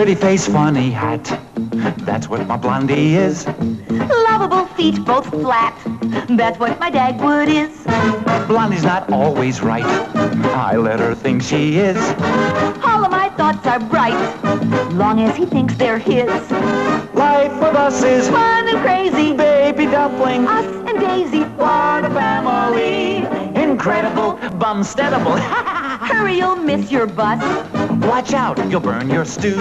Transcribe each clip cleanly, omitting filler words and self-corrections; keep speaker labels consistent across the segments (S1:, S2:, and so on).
S1: Pretty face, funny hat. That's what my Blondie is.
S2: Lovable feet, both flat. That's what my Dagwood is.
S1: Blondie's not always right. I let her think she is.
S2: All of my thoughts are bright, long as he thinks they're his.
S1: Life with us is
S2: Fun and crazy,
S1: baby dumpling.
S2: us and Daisy.
S1: What a family. Incredible, bumsteadable.
S2: Hurry, you'll miss your bus.
S1: Watch out, you'll burn your stew.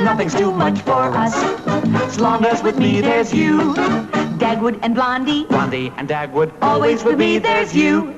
S2: Nothing's too much for us.
S1: As long as with me there's you.
S2: Dagwood and Blondie,
S1: Blondie and Dagwood,
S2: always with me there's you.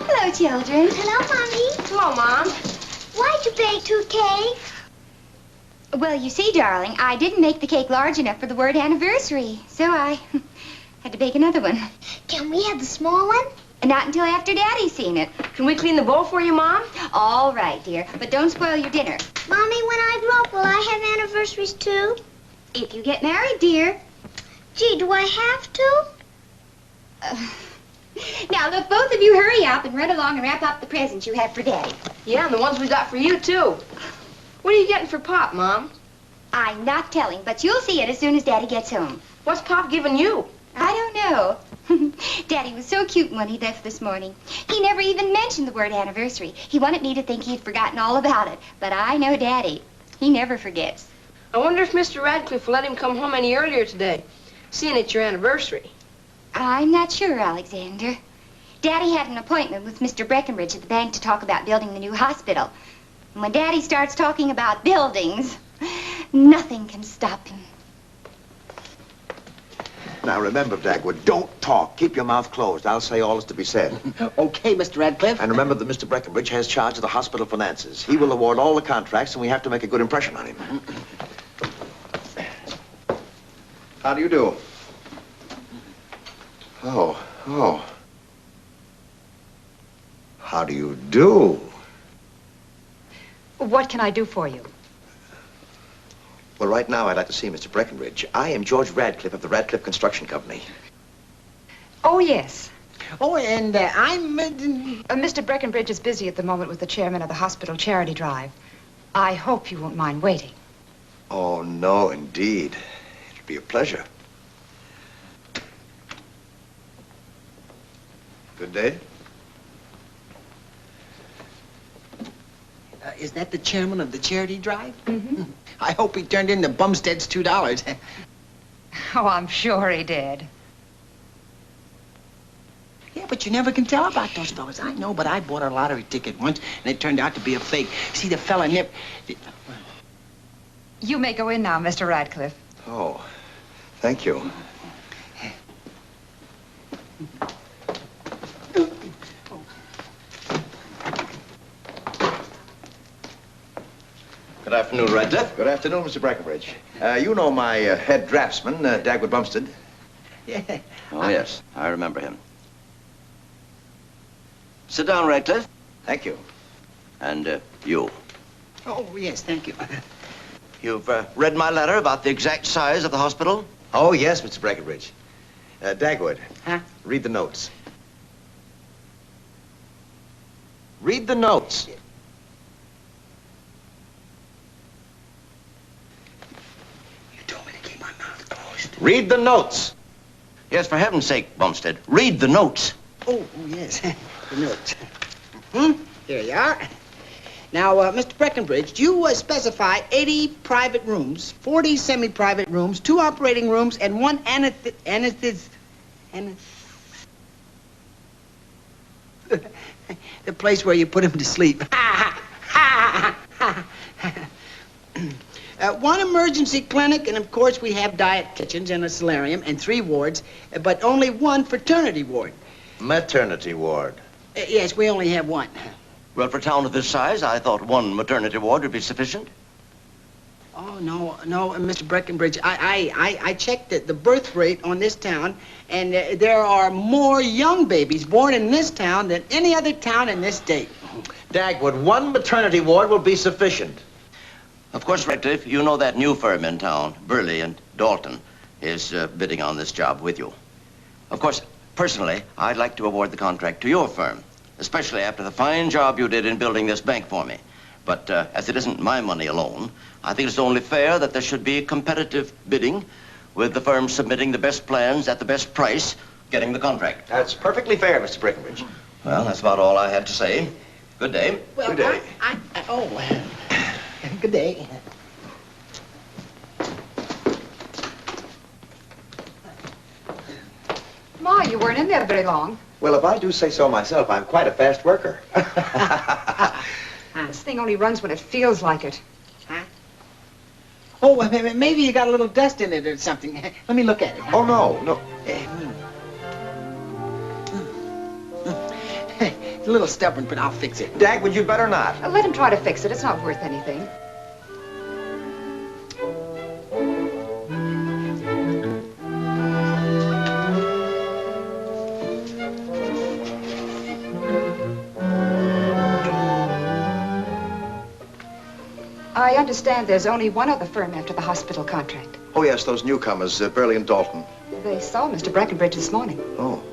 S3: Hello, children.
S4: Hello, Mommy.
S3: Hello, Mom.
S4: Why'd you bake 2 cakes?
S3: Well, you see, darling, I didn't make the cake large enough for the word anniversary, so I had to bake another one.
S4: Can we have the small one?
S3: Not until after Daddy's seen it.
S5: Can we clean the bowl for you, Mom?
S3: All right, dear, but don't spoil your dinner.
S4: Mommy, when I grow up, will I have anniversaries too?
S3: If you get married, dear.
S4: Gee, do I have to?
S3: Now, look, both of you hurry up and run along and wrap up the presents you have for Daddy.
S5: Yeah, and the ones we got for you, too. What are you getting for Pop, Mom?
S3: I'm not telling, but you'll see it as soon as Daddy gets home.
S5: What's Pop giving you?
S3: I don't know. Daddy was so cute when he left this morning. He never even mentioned the word anniversary. He wanted me to think he'd forgotten all about it. But I know Daddy. He never forgets.
S5: I wonder if Mr. Radcliffe will let him come home any earlier today, seeing it's your anniversary.
S3: I'm not sure, Alexander. Daddy had an appointment with Mr. Breckenridge at the bank to talk about building the new hospital. And when Daddy starts talking about buildings, nothing can stop him.
S6: Now, remember, Dagwood, don't talk. Keep your mouth closed. I'll say all that's to be said.
S7: Okay, Mr. Radcliffe.
S6: And remember that Mr. Breckenridge has charge of the hospital finances. He will award all the contracts, and we have to make a good impression on him. How do you do? Oh. How do you do?
S8: What can I do for you?
S6: Well, right now, I'd like to see Mr. Breckenridge. I am George Radcliffe of the Radcliffe Construction Company.
S8: Oh, yes.
S7: Oh, and I'm...
S8: Mr. Breckenridge is busy at the moment with the chairman of the hospital charity drive. I hope you won't mind waiting.
S6: Oh, no, indeed. It'll be a pleasure. Good day.
S7: Is that the chairman of the charity drive?
S8: Mm-hmm.
S7: I hope he turned in the Bumstead's $2.
S8: Oh, I'm sure he did.
S7: Yeah, but you never can tell about those fellas. I know, but I bought a lottery ticket once, and it turned out to be a fake. See, the fella
S8: You may go in now, Mr. Radcliffe.
S6: Oh, thank you. Good afternoon, Radcliffe. Good afternoon, Mr. Breckenridge. You know my head draftsman, Dagwood Bumstead.
S7: Yeah.
S9: Oh, yes. I remember him. Sit down, Radcliffe.
S6: Thank you.
S9: And you.
S7: Oh, yes, thank you.
S9: You've read my letter about the exact size of the hospital?
S6: Oh, yes, Mr. Breckenridge. Dagwood.
S7: Huh?
S6: Read the notes. Read the notes. Read the notes.
S9: Yes, for heaven's sake, Bumstead. Read the notes.
S7: Oh, yes, the notes. Here you are. Now, Mr. Breckenridge, you specify 80 private rooms, 40 semi-private rooms, 2 operating rooms, and 1 the place where you put him to sleep. 1 emergency clinic, and of course we have diet kitchens and a solarium and 3 wards, but only 1 fraternity ward.
S6: Maternity ward.
S7: Yes, we only have 1.
S9: Well, for a town of this size, I thought one maternity ward would be sufficient.
S7: Oh, no, Mr. Breckenridge. I checked the birth rate on this town, and there are more young babies born in this town than any other town in this state.
S6: Dagwood, one maternity ward will be sufficient.
S9: Of course, Radcliffe, you know that new firm in town, Burley and Dalton, is bidding on this job with you. Of course, personally, I'd like to award the contract to your firm, especially after the fine job you did in building this bank for me. But as it isn't my money alone, I think it's only fair that there should be competitive bidding, with the firm submitting the best plans at the best price, getting the contract.
S6: That's perfectly fair, Mr. Breckenridge.
S9: Well, that's about all I had to say. Good day.
S7: Well,
S6: Good day.
S7: Good day.
S8: Ma, you weren't in there very long.
S6: Well, if I do say so myself, I'm quite a fast worker.
S8: This thing only runs when it feels like it.
S7: Huh? Oh, well, maybe you got a little dust in it or something. Let me look at it.
S6: Oh, no.
S7: It's a little stubborn, but I'll fix it.
S6: Dagwood, you'd better not.
S8: Let him try to fix it. It's not worth anything. I understand there's only one other firm after the hospital contract.
S6: Oh, yes, those newcomers, Burley and Dalton.
S8: They saw Mr. Breckenridge this morning.
S6: Oh.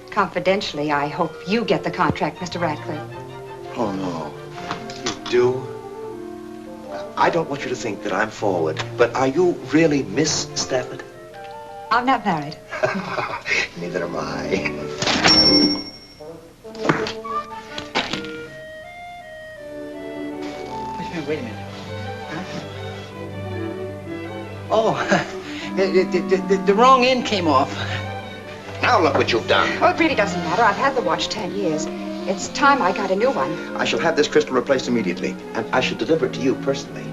S8: Confidentially, I hope you get the contract, Mr. Radcliffe.
S6: Oh, no. You do? I don't want you to think that I'm forward, but are you really Miss Stafford?
S8: I'm not married.
S6: Neither am I.
S7: Wait a minute. Huh? Oh, the wrong end came off.
S6: Now look what you've done.
S8: Oh, it really doesn't matter. I've had the watch 10 years. It's time I got a new one.
S6: I shall have this crystal replaced immediately, and I should deliver it to you personally.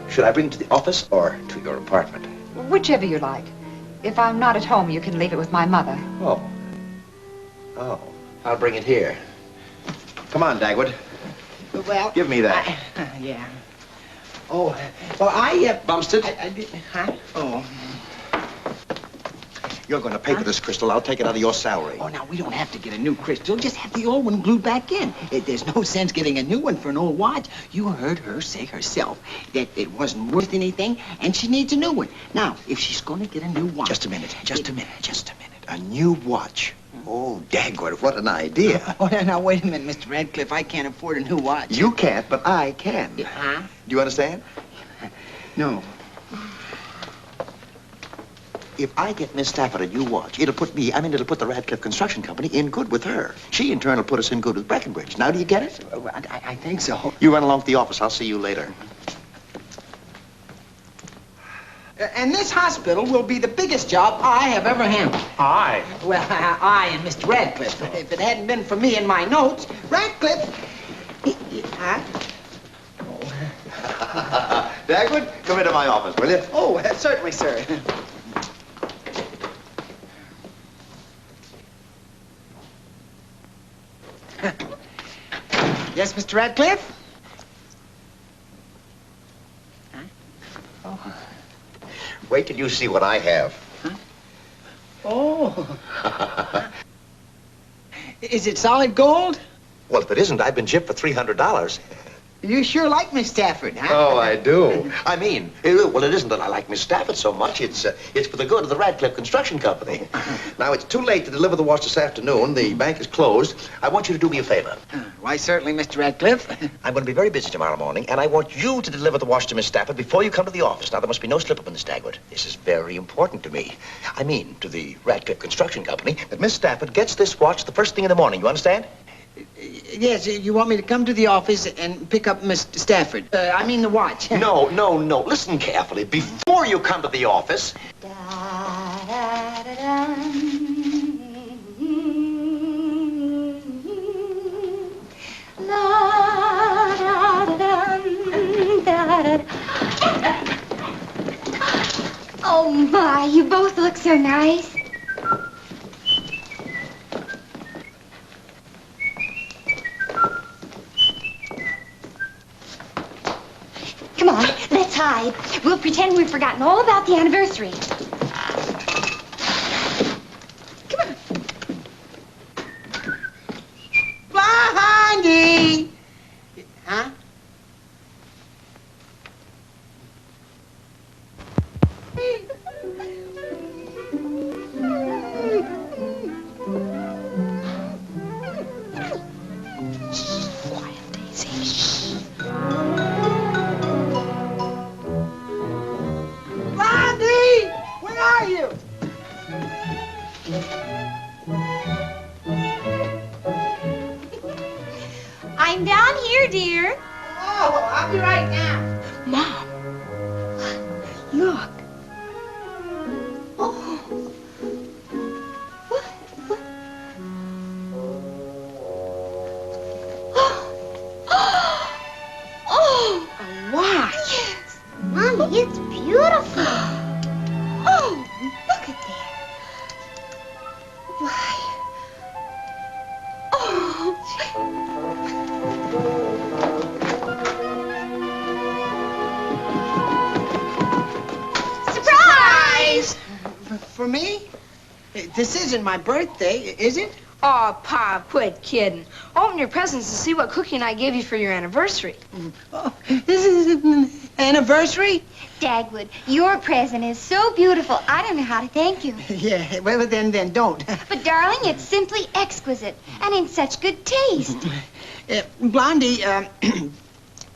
S6: Should I bring it to the office or to your apartment?
S8: Whichever you like. If I'm not at home, you can leave it with my mother.
S6: Oh. I'll bring it here. Come on, Dagwood.
S7: Well,
S6: give me that.
S7: Yeah. Oh, well,
S6: Bumstead?
S7: I did, huh? Oh.
S6: You're going to pay for this crystal. I'll take it out of your salary.
S7: Oh, now, we don't have to get a new crystal. Just have the old one glued back in. There's no sense getting a new one for an old watch. You heard her say herself that it wasn't worth anything, and she needs a new one. Now, if she's going to get a new watch...
S6: Just a minute. A new watch. Oh, Dagwood, what an idea.
S7: Oh, now, wait a minute, Mr. Radcliffe. I can't afford a new watch.
S6: You can't, but I can.
S7: Huh?
S6: Do you understand?
S7: No.
S6: If I get Miss Stafford a new watch, it'll put the Radcliffe Construction Company in good with her. She, in turn, will put us in good with Breckenridge. Now, do you get it?
S7: I think so.
S6: You run along to the office. I'll see you later.
S7: And this hospital will be the biggest job I have ever handled.
S10: Aye.
S7: Well, I and Mr. Radcliffe. If it hadn't been for me and my notes, Radcliffe... Huh?
S6: Dagwood, come into my office, will you?
S7: Oh, certainly, sir. Yes, Mr. Radcliffe? Huh? Oh.
S6: Wait till you see what I have.
S7: Huh? Oh. Is it solid gold?
S6: Well, if it isn't, I've been gypped for $300.
S7: You sure like Miss Stafford, huh?
S6: Oh, I do. I mean, well, it isn't that I like Miss Stafford so much. It's for the good of the Radcliffe Construction Company. Now, it's too late to deliver the watch this afternoon. The bank is closed. I want you to do me a favor.
S7: Why, certainly, Mr. Radcliffe.
S6: I'm going to be very busy tomorrow morning, and I want you to deliver the watch to Miss Stafford before you come to the office. Now, there must be no slip-up in this, Dagwood. This is very important to me. I mean, to the Radcliffe Construction Company, that Miss Stafford gets this watch the first thing in the morning. You understand?
S7: Yes, you want me to come to the office and pick up Miss Stafford. I mean the watch.
S6: No. Listen carefully. Before you come to the office...
S3: Oh, my, you both look so nice. pretend we've forgotten all about the anniversary. Come on.
S7: Blondie! Huh? Blondie! Where are you?
S3: I'm down here, dear.
S7: Oh, I'll be right now.
S3: Mom, look. Oh. What? What? Oh.
S7: A watch.
S3: Yes.
S4: Mommy, it's beautiful.
S3: Oh, look at that. Why? Oh. Surprise!
S7: For me? This isn't my birthday, is it?
S5: Oh, Pa, quit kidding. Open your presents and see what cookie I gave you for your anniversary.
S7: Oh, this is an anniversary?
S3: Dagwood, your present is so beautiful. I don't know how to thank you.
S7: Yeah, well, then don't.
S3: But, darling, it's simply exquisite and in such good taste.
S7: Blondie,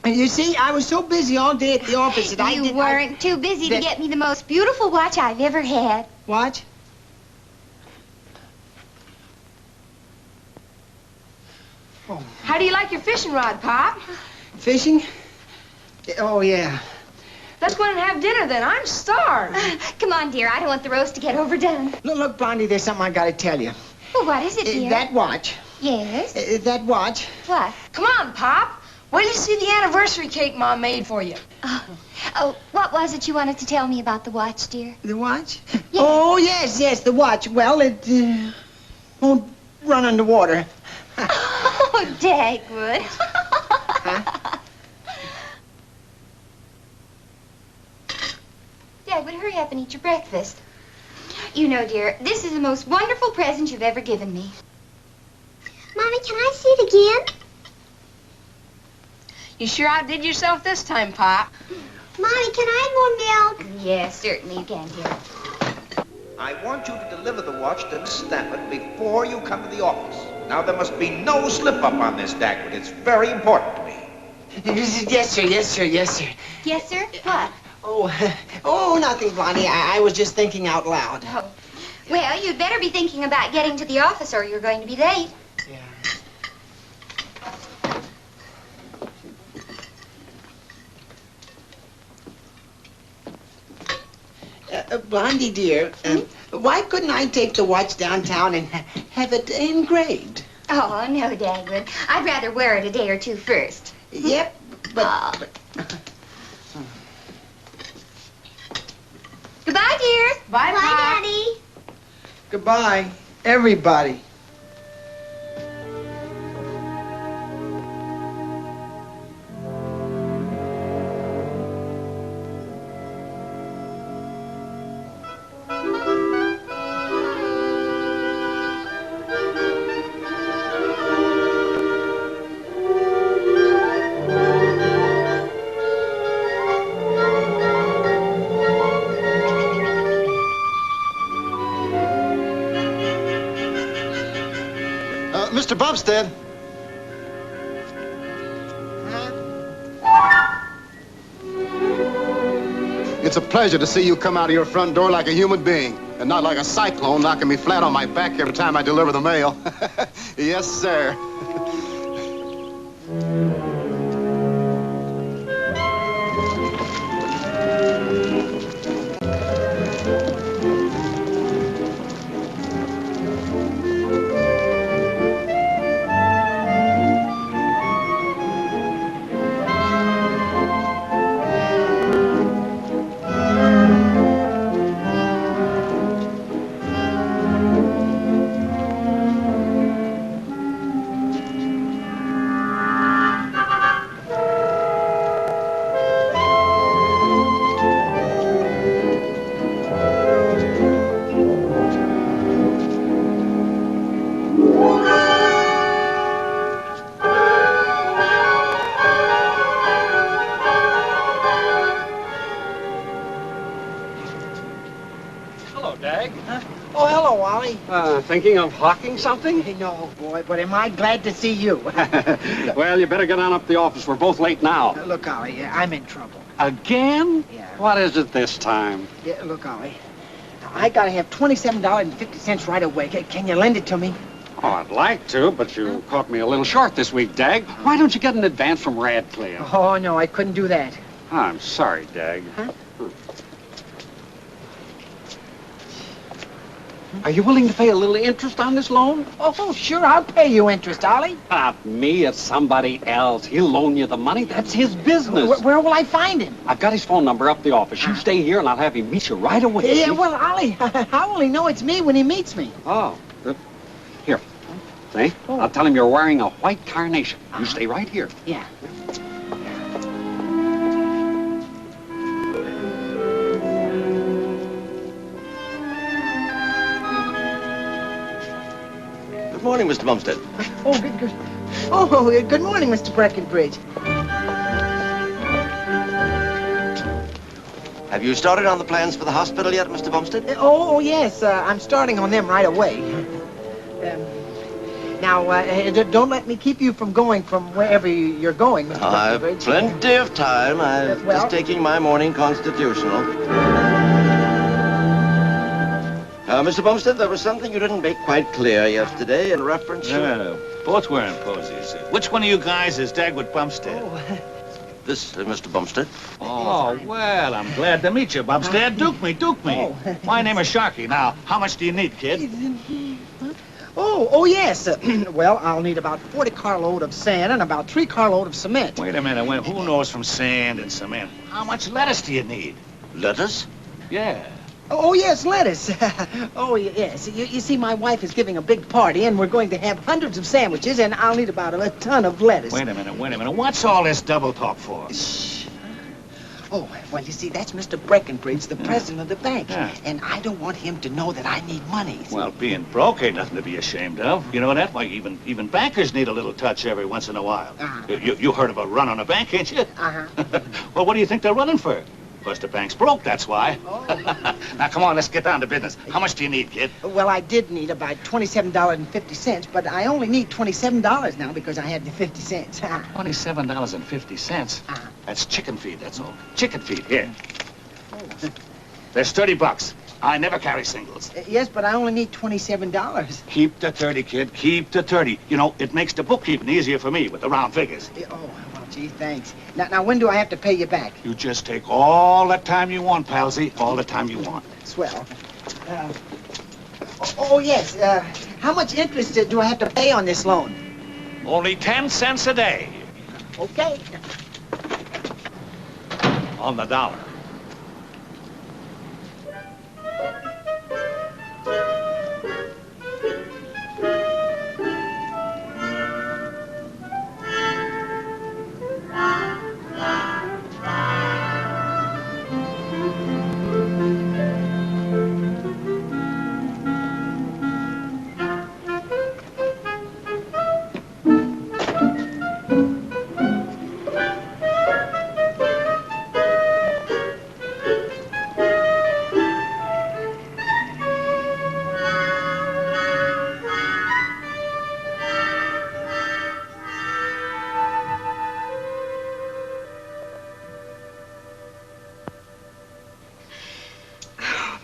S7: you see, I was so busy all day at the office that
S3: You weren't too busy to get me the most beautiful watch I've ever had.
S7: Watch? Oh.
S5: How do you like your fishing rod, Pop?
S7: Fishing? Oh, yeah.
S5: Let's go in and have dinner then. I'm starved.
S3: Come on, dear. I don't want the roast to get overdone.
S7: Look, Blondie, there's something I gotta tell you.
S3: Well, what is it, dear?
S7: That watch.
S3: Yes?
S7: That watch.
S3: What?
S5: Come on, Pop. Wait till you see the anniversary cake Mom made for you.
S3: Oh, what was it you wanted to tell me about the watch, dear?
S7: The watch?
S3: Yes.
S7: Oh, yes, the watch. Well, it won't run underwater.
S3: Oh, Dagwood.
S7: Huh?
S3: Dagwood, hurry up and eat your breakfast. You know, dear, this is the most wonderful present you've ever given me.
S4: Mommy, can I see it again?
S5: You sure outdid yourself this time, Pop.
S4: Mommy, can I have more milk?
S3: Yes, certainly you can, dear.
S6: I want you to deliver the watch to Miss Stafford before you come to the office. Now, there must be no slip-up on this, Dagwood. It's very important to me.
S7: Yes, sir.
S3: Yes, sir? What?
S7: Oh, nothing, Blondie. I was just thinking out loud.
S3: Oh. Well, you'd better be thinking about getting to the office or you're going to be late.
S7: Yeah. Blondie, dear, why couldn't I take the watch downtown and have it engraved?
S3: Oh, no, Dagwood. I'd rather wear it a day or two first.
S7: Yep, but...
S3: Goodbye, dear.
S5: Bye,
S4: Bye,
S5: Pop.
S4: Daddy.
S7: Goodbye, everybody.
S10: Mr. Bumstead. It's a pleasure to see you come out of your front door like a human being and not like a cyclone knocking me flat on my back every time I deliver the mail. Yes, sir.
S11: Hello, Dag.
S7: Huh? Oh, hello, Ollie.
S11: Thinking of hawking something?
S7: Hey, no, boy, but am I glad to see you.
S11: Well, you better get on up to the office. We're both late now.
S7: Look, Ollie, I'm in trouble.
S11: Again?
S7: Yeah.
S11: What is it this time?
S7: Yeah, look, Ollie, I gotta have $27.50 right away. Can you lend it to me?
S11: Oh, I'd like to, but you caught me a little short this week, Dag. Why don't you get an advance from Radcliffe?
S7: Oh, no, I couldn't do that.
S11: I'm sorry, Dag.
S7: Huh?
S11: Are you willing to pay a little interest on this loan?
S7: Oh, sure, I'll pay you interest, Ollie.
S11: Not me, it's somebody else. He'll loan you the money. That's his business.
S7: Where will I find him?
S11: I've got his phone number up the office. You stay here and I'll have him meet you right away.
S7: Yeah, well, Ollie, I only know it's me when he meets me.
S11: Oh, here. See? I'll tell him you're wearing a white carnation. You stay right here.
S7: Yeah.
S9: Good morning, Mr. Bumstead.
S7: Oh, good. Oh, good morning, Mr. Breckenbridge.
S9: Have you started on the plans for the hospital yet, Mr. Bumstead?
S7: Oh, yes, I'm starting on them right away. Now, don't let me keep you from going from wherever you're going, Mr.
S9: I've
S7: Breckenbridge.
S9: plenty of time. I'm just taking my morning constitutional. Mr. Bumstead, there was something you didn't make quite clear yesterday in reference to...
S12: No, both wearing posies. Which one of you guys is Dagwood Bumstead?
S9: This, Mr. Bumstead.
S12: Oh, well, I'm glad to meet you, Bumstead. Duke me. My name is Sharky. Now, how much do you need, kid?
S7: Oh, yes. Well, I'll need about 40 carload of sand and about 3 carload of cement.
S12: Wait a minute. Who knows from sand and cement? How much lettuce do you need?
S9: Lettuce?
S12: Yeah.
S7: Oh, yes, lettuce. Oh, yes. You see, my wife is giving a big party, and we're going to have hundreds of sandwiches, and I'll need about a ton of lettuce.
S12: Wait a minute. What's all this double talk for?
S7: Shh. Oh, well, you see, that's Mr. Breckenbridge, the president of the bank.
S12: Yeah.
S7: And I don't want him to know that I need money.
S12: Well, being broke ain't nothing to be ashamed of. You know that? Why, even bankers need a little touch every once in a while. You heard of a run on a bank, ain't you? Well, what do you think they're running for? Because the bank's broke, that's why. Now, come on, let's get down to business. How much do you need, kid?
S7: Well, I did need about $27.50, but I only need $27 now because I had the 50 cents.
S12: $27.50? That's chicken feed, that's all. Chicken feed, here. There's $30. I never carry singles.
S7: Yes, but I only need $27.
S12: Keep the 30, kid. Keep the 30. You know, it makes the bookkeeping easier for me with the round figures.
S7: Oh, well, gee, thanks. Now, when do I have to pay you back?
S12: You just take all the time you want, Palsy. All the time you want.
S7: Swell. Yes. How much interest do I have to pay on this loan?
S12: Only 10 cents a day.
S7: Okay.
S12: On the dollar.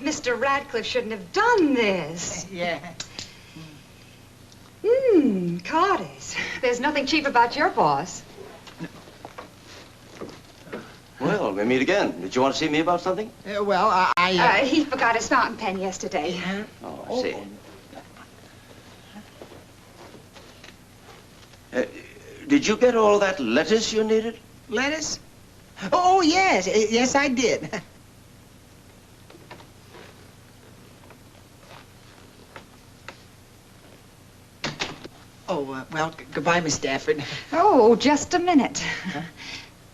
S8: Mr. Radcliffe shouldn't have done this.
S7: Yeah.
S8: Cotties. There's nothing cheap about your boss.
S9: Well, we meet again. Did you want to see me about something?
S7: Well,
S8: He forgot his fountain pen yesterday.
S9: Oh, I see. Did you get all that lettuce you needed?
S7: Lettuce? Oh, yes. Yes, I did. Well, goodbye, Miss Stafford.
S8: Oh, just a minute. Huh?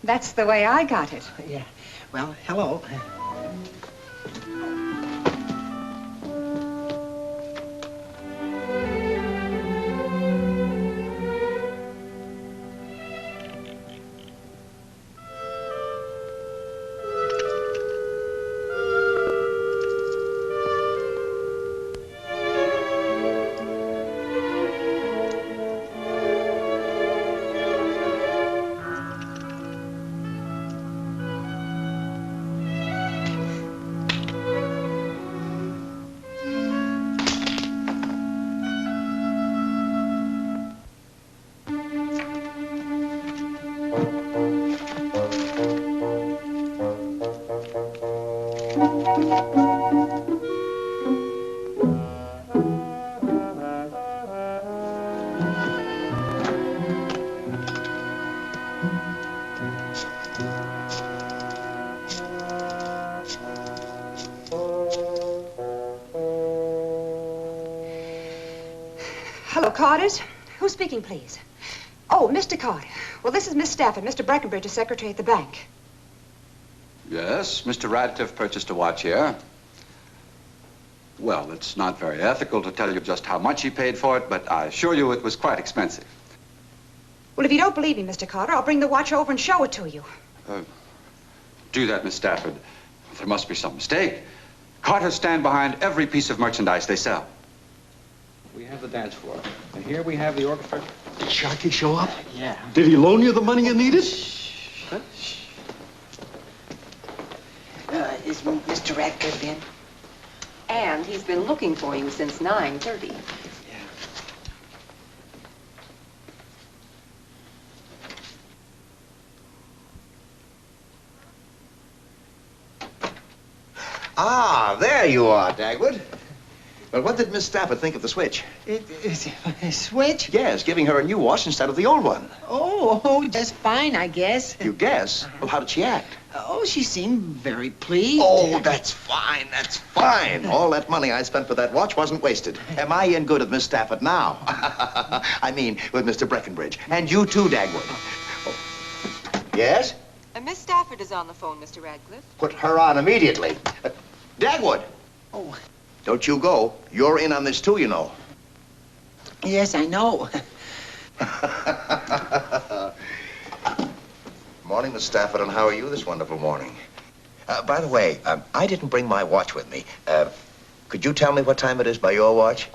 S8: That's the way I got it.
S7: Yeah. Well, hello.
S8: Hello, Carters. Who's speaking, please? Oh, Mr. Carter. Well, this is Miss Stafford. Mr. Breckenbridge is secretary at the bank.
S11: Yes, Mr. Radcliffe purchased a watch here. Well, it's not very ethical to tell you just how much he paid for it, but I assure you it was quite expensive.
S8: Well, if you don't believe me, Mr. Carter, I'll bring the watch over and show it to you.
S11: Do that, Miss Stafford. There must be some mistake. Carters stand behind every piece of merchandise they sell.
S13: We have the dance floor. And here we have the orchestra.
S6: Did Sharky show up?
S13: Yeah.
S6: Did he loan you the money you needed?
S13: Huh?
S7: Is Mr. Radcliffe in?
S14: And he's been looking for you since 9:30.
S6: Ah, there you are, Dagwood. Well, what did Miss Stafford think of the switch?
S7: A switch?
S6: Yes, giving her a new watch instead of the old one.
S7: Oh, just fine, I guess.
S6: You guess? Well, how did she act?
S7: Oh, she seemed very pleased.
S6: Oh, that's fine, that's fine. All that money I spent for that watch wasn't wasted. Am I in good with Miss Stafford now? I mean, with Mr. Breckenbridge. And you too, Dagwood. Oh. Yes?
S14: Miss Stafford is on the phone, Mr. Radcliffe.
S6: Put her on immediately. Dagwood!
S7: Oh.
S6: Don't you go. You're in on this too, you know.
S7: Yes, I know.
S6: Morning, Miss Stafford, and how are you this wonderful morning? By the way, I didn't bring my watch with me. Could you tell me what time it is by your watch?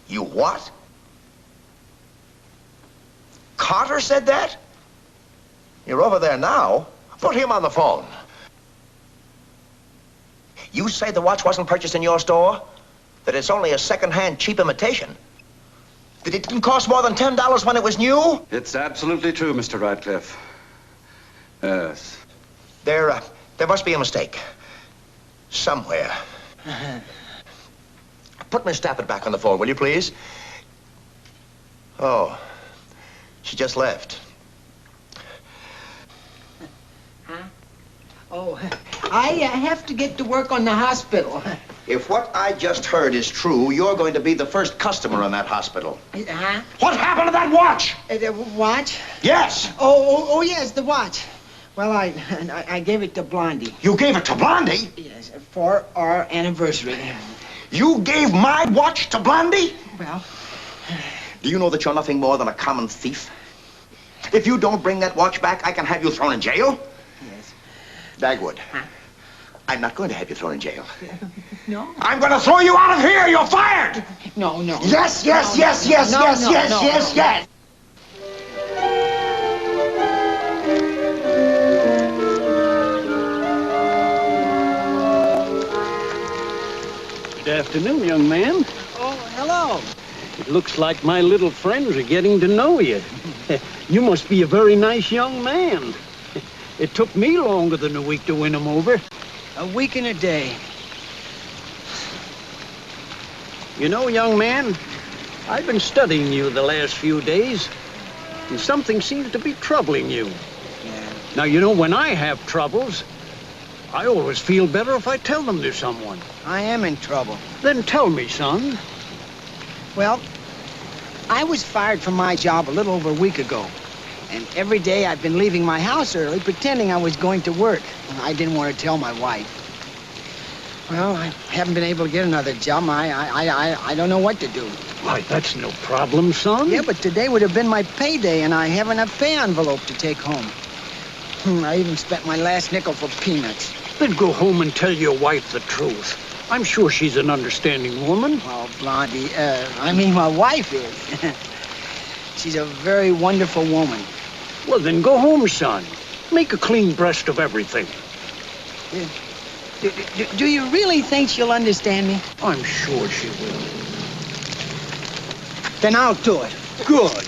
S6: You what? Carter said that? You're over there now. Put him on the phone. You say the watch wasn't purchased in your store? That it's only a second-hand cheap imitation? That it didn't cost more than $10 when it was new?
S11: It's absolutely true, Mr. Radcliffe. Yes.
S6: There must be a mistake. Somewhere. Put Miss Stafford back on the phone, will you, please? Oh, she just left.
S7: Oh, I have to get to work on the hospital.
S6: If what I just heard is true, you're going to be the first customer in that hospital.
S7: Huh?
S6: What happened to that watch?
S7: The watch?
S6: Yes.
S7: Oh, yes, the watch. Well, I gave it to Blondie.
S6: You gave it to Blondie?
S7: Yes, for our anniversary.
S6: You gave my watch to Blondie?
S7: Well...
S6: Do you know that you're nothing more than a common thief? If you don't bring that watch back, I can have you thrown in jail?
S7: Yes.
S6: Dagwood.
S7: Huh?
S6: I'm not going to have you thrown in jail.
S7: No.
S6: I'm going to throw you out of here. You're fired.
S7: No.
S6: Yes.
S15: Good afternoon, young man.
S7: Oh, hello.
S15: It looks like my little friends are getting to know you. You must be a very nice young man. It took me longer than a week to win him over.
S7: A week and a day.
S15: You know, young man, I've been studying you the last few days, and something seems to be troubling you.
S7: Yeah.
S15: Now, you know, when I have troubles, I always feel better if I tell them to someone.
S7: I am in trouble.
S15: Then tell me, son.
S7: Well, I was fired from my job a little over a week ago. And every day I've been leaving my house early, pretending I was going to work. I didn't want to tell my wife. Well, I haven't been able to get another job. I don't know what to do.
S15: Why, that's no problem, son.
S7: Yeah, but today would have been my payday, and I haven't a pay envelope to take home. I even spent my last nickel for peanuts.
S15: Then go home and tell your wife the truth. I'm sure she's an understanding woman.
S7: Well, Blondie, my wife is. She's a very wonderful woman.
S15: Well, then go home, son. Make a clean breast of everything.
S7: Do you really think she'll understand me?
S15: I'm sure she will.
S7: Then I'll do it. Good.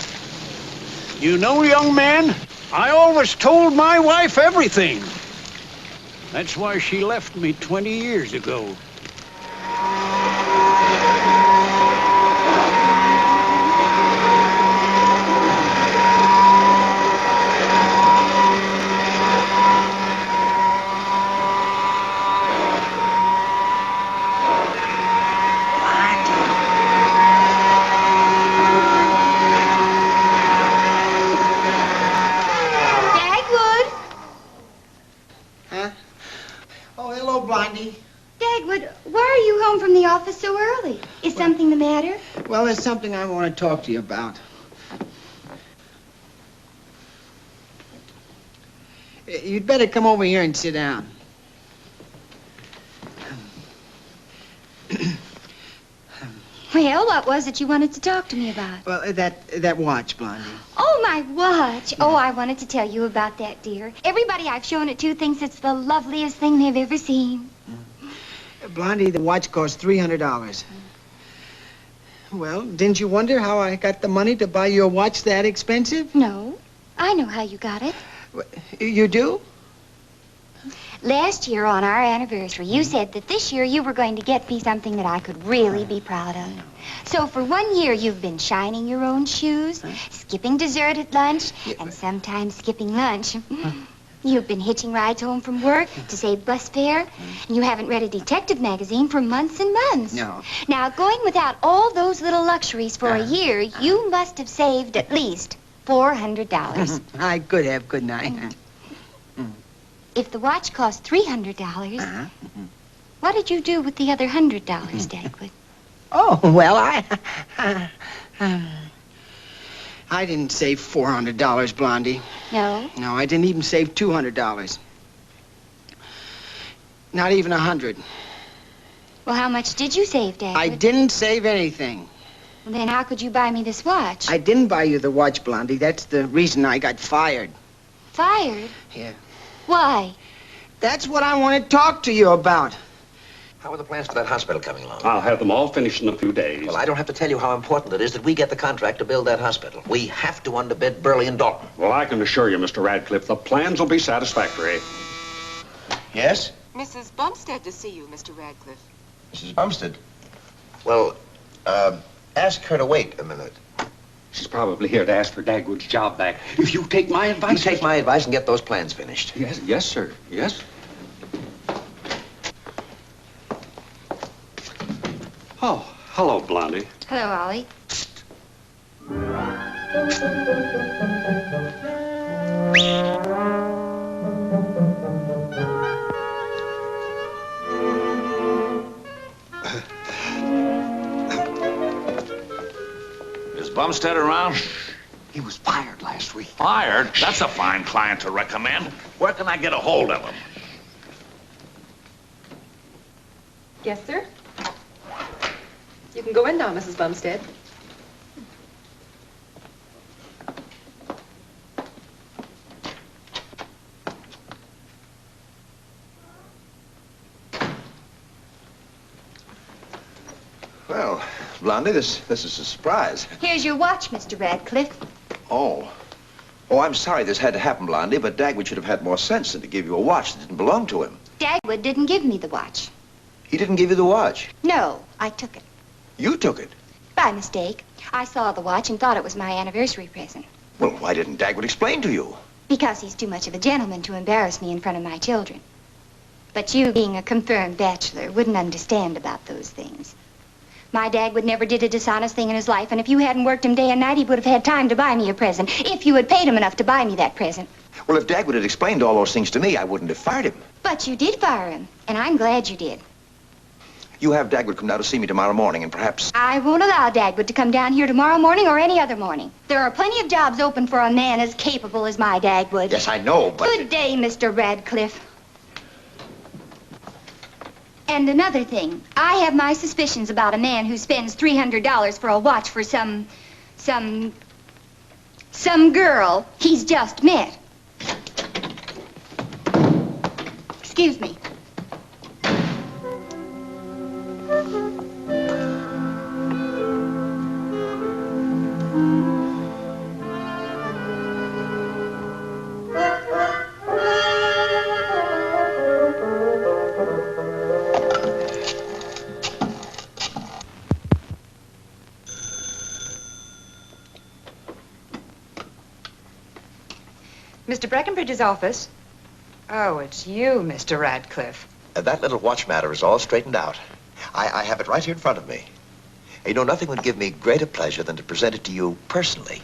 S15: You know, young man, I always told my wife everything. That's why she left me 20 years ago.
S7: Blondie.
S3: Dagwood, why are you home from the office so early? Is something the matter?
S7: Well, there's something I want to talk to you about. You'd better come over here and sit down.
S3: Well, what was it you wanted to talk to me about?
S7: Well, that watch, Blondie.
S3: Oh, my watch. Oh, I wanted to tell you about that, dear. Everybody I've shown it to thinks it's the loveliest thing they've ever seen.
S7: Blondie, the watch cost $300. Well, didn't you wonder how I got the money to buy you a watch that expensive?
S3: No. I know how you got it.
S7: You do?
S3: Last year on our anniversary, you said that this year you were going to get me something that I could really be proud of. So for 1 year, you've been shining your own shoes, skipping dessert at lunch, and sometimes skipping lunch. You've been hitching rides home from work to save bus fare, and you haven't read a detective magazine for months and months.
S7: No.
S3: Now, going without all those little luxuries for a year, you must have saved at least $400.
S7: I could have, couldn't I?
S3: If the watch cost $300, what did you do with the other $100, Dagwood?
S7: Oh, well, I didn't save $400, Blondie.
S3: No?
S7: No, I didn't even save $200. Not even 100.
S3: Well, how much did you save, Dagwood?
S7: I didn't save anything.
S3: Well, then how could you buy me this watch?
S7: I didn't buy you the watch, Blondie. That's the reason I got fired.
S3: Fired?
S7: Yeah.
S3: Why?
S7: That's what I want to talk to you about.
S6: How are the plans for that hospital coming along?
S11: I'll have them all finished in a few days.
S6: Well, I don't have to tell you how important it is that we get the contract to build that hospital. We have to underbid Burley and Dalton.
S11: Well, I can assure you, Mr. Radcliffe, the plans will be satisfactory.
S6: Yes?
S14: Mrs. Bumstead to see you, Mr. Radcliffe.
S6: Mrs. Bumstead? Well, ask her to wait a minute.
S11: She's probably here to ask for Dagwood's job back. If you take my advice...
S6: You take my advice and get those plans finished.
S11: Yes, sir. Yes. Oh, hello, Blondie.
S3: Hello, Ollie.
S12: Is Bumstead around?
S11: He was fired last week.
S12: Fired? That's a fine client to recommend. Where can I get a hold of him?
S14: Yes, sir. You can go in now, Mrs. Bumstead.
S6: Well, Blondie, this is a surprise.
S3: Here's your watch, Mr. Radcliffe.
S6: Oh. Oh, I'm sorry this had to happen, Blondie, but Dagwood should have had more sense than to give you a watch that didn't belong to him.
S3: Dagwood didn't give me the watch.
S6: He didn't give you the watch?
S3: No, I took it.
S6: You took it?
S3: By mistake. I saw the watch and thought it was my anniversary present.
S6: Well, why didn't Dagwood explain to you?
S3: Because he's too much of a gentleman to embarrass me in front of my children. But you, being a confirmed bachelor, wouldn't understand about those things. My Dagwood never did a dishonest thing in his life, and if you hadn't worked him day and night, he would have had time to buy me a present, if you had paid him enough to buy me that present.
S6: Well, if Dagwood had explained all those things to me, I wouldn't have fired him.
S3: But you did fire him, and I'm glad you did.
S6: You have Dagwood come down to see me tomorrow morning, and perhaps...
S3: I won't allow Dagwood to come down here tomorrow morning or any other morning. There are plenty of jobs open for a man as capable as my Dagwood.
S6: Yes, I know, but...
S3: Good day, Mr. Radcliffe. And another thing, I have my suspicions about a man who spends $300 for a watch for some girl he's just met. Excuse me.
S8: Mr. Breckenbridge's office. Oh, it's you, Mr. Radcliffe.
S6: That little watch matter is all straightened out. I have it right here in front of me. You know, nothing would give me greater pleasure than to present it to you personally.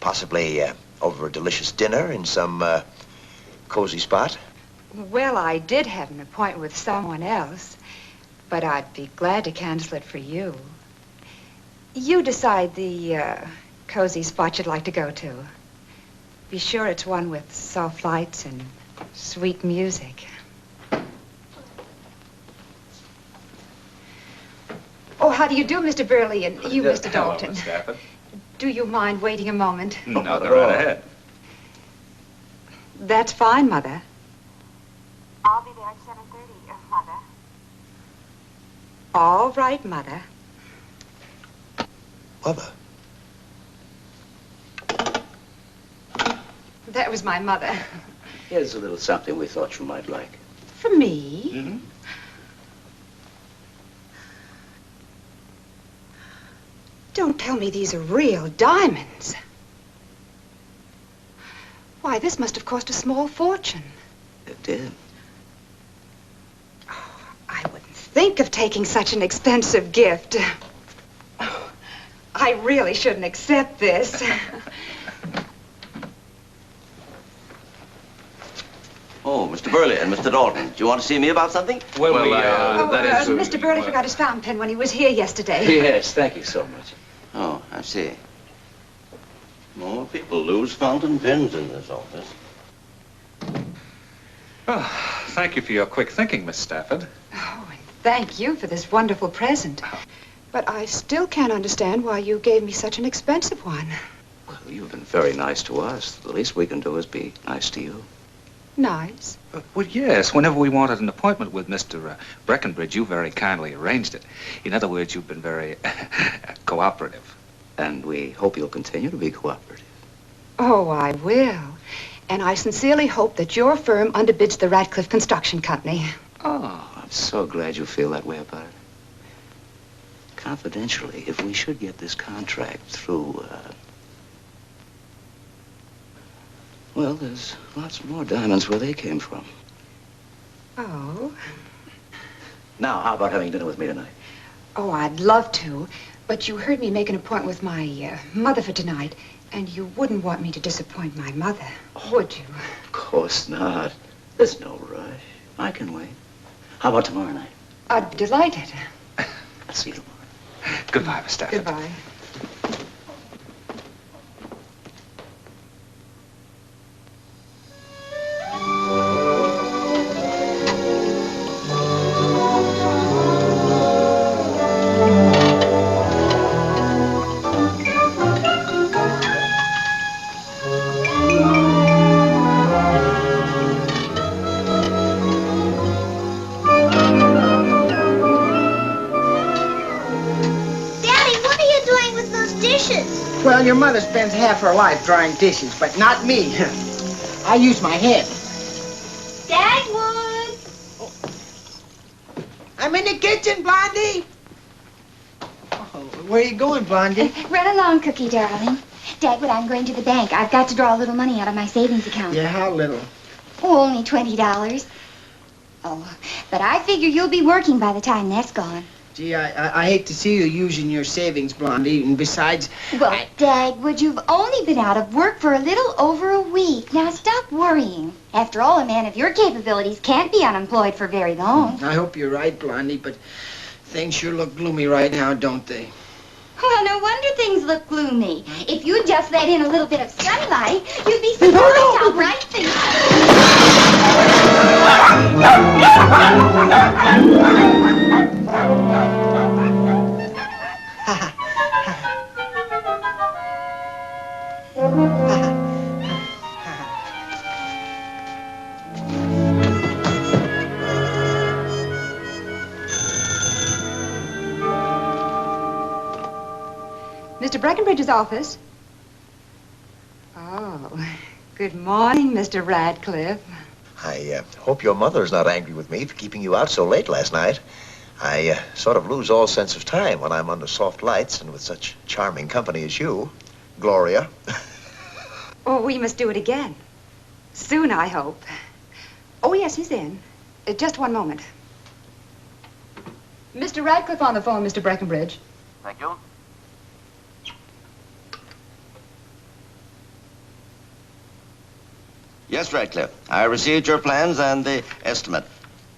S6: Possibly over a delicious dinner in some cozy spot.
S8: Well, I did have an appointment with someone else, but I'd be glad to cancel it for you. You decide the cozy spot you'd like to go to. Be sure it's one with soft lights and sweet music. Oh, how do you do, Mr. Burley, and you, Mr. Dalton?
S13: Hello, Miss Stafford.
S8: Do you mind waiting a moment?
S13: No, go right ahead.
S8: That's fine, Mother.
S2: I'll be there at 7:30, Mother.
S8: All right, Mother.
S6: Mother?
S8: That was my mother.
S16: Here's a little something we thought you might like.
S8: For me?
S16: Mm-hmm.
S8: Don't tell me these are real diamonds. Why, this must have cost a small fortune.
S16: It did.
S8: I wouldn't think of taking such an expensive gift. I really shouldn't accept this.
S9: Oh, Mr. Burley and Mr. Dalton, do you want to see me about something?
S8: Mr. Burley forgot his fountain pen when he was here yesterday.
S16: Yes, thank you so much.
S9: Oh, I see. More people lose fountain pens in this office.
S13: Oh, thank you for your quick thinking, Miss Stafford.
S8: Oh, and thank you for this wonderful present. But I still can't understand why you gave me such an expensive one.
S16: Well, you've been very nice to us. The least we can do is be nice to you.
S8: Nice?
S13: Well, yes. Whenever we wanted an appointment with Mr. Breckenbridge, you very kindly arranged it. In other words, you've been very cooperative.
S16: And we hope you'll continue to be cooperative.
S8: Oh, I will. And I sincerely hope that your firm underbids the Radcliffe Construction Company.
S16: Oh, I'm so glad you feel that way about it. Confidentially, if we should get this contract through, well, there's lots more diamonds where they came from.
S8: Oh?
S16: Now, how about having dinner with me tonight?
S8: Oh, I'd love to. But you heard me make an appointment with my mother for tonight, and you wouldn't want me to disappoint my mother, would you?
S16: Of course not. There's no rush. I can wait. How about tomorrow night?
S8: I'd be delighted.
S16: I'll see you tomorrow.
S13: Goodbye, Miss Stafford.
S8: Goodbye.
S7: Well, your mother spends half her life drying dishes, but not me. I use my head.
S3: Dagwood!
S7: I'm in the kitchen, Blondie. Oh, where are you going, Blondie?
S3: Run along, Cookie, darling. Dagwood, I'm going to the bank. I've got to draw a little money out of my savings account.
S7: Yeah, how little?
S3: Oh, only $20. Oh, but I figure you'll be working by the time that's gone.
S7: Gee, I hate to see you using your savings, Blondie, and besides...
S3: Well, Dagwood, you've only been out of work for a little over a week. Now, stop worrying. After all, a man of your capabilities can't be unemployed for very long.
S7: I hope you're right, Blondie, but things sure look gloomy right now, don't they?
S3: Well, no wonder things look gloomy. If you'd just let in a little bit of sunlight, you'd be surprised how bright things
S8: Mr. Breckenbridge's office. Oh, good morning, Mr. Radcliffe.
S6: I hope your mother's not angry with me for keeping you out so late last night. I sort of lose all sense of time when I'm under soft lights and with such charming company as you, Gloria.
S8: Oh, we must do it again. Soon, I hope. Oh, yes, he's in. Just one moment. Mr. Radcliffe on the phone, Mr. Breckenbridge.
S9: Thank you. Yes, Radcliffe. I received your plans and the estimate.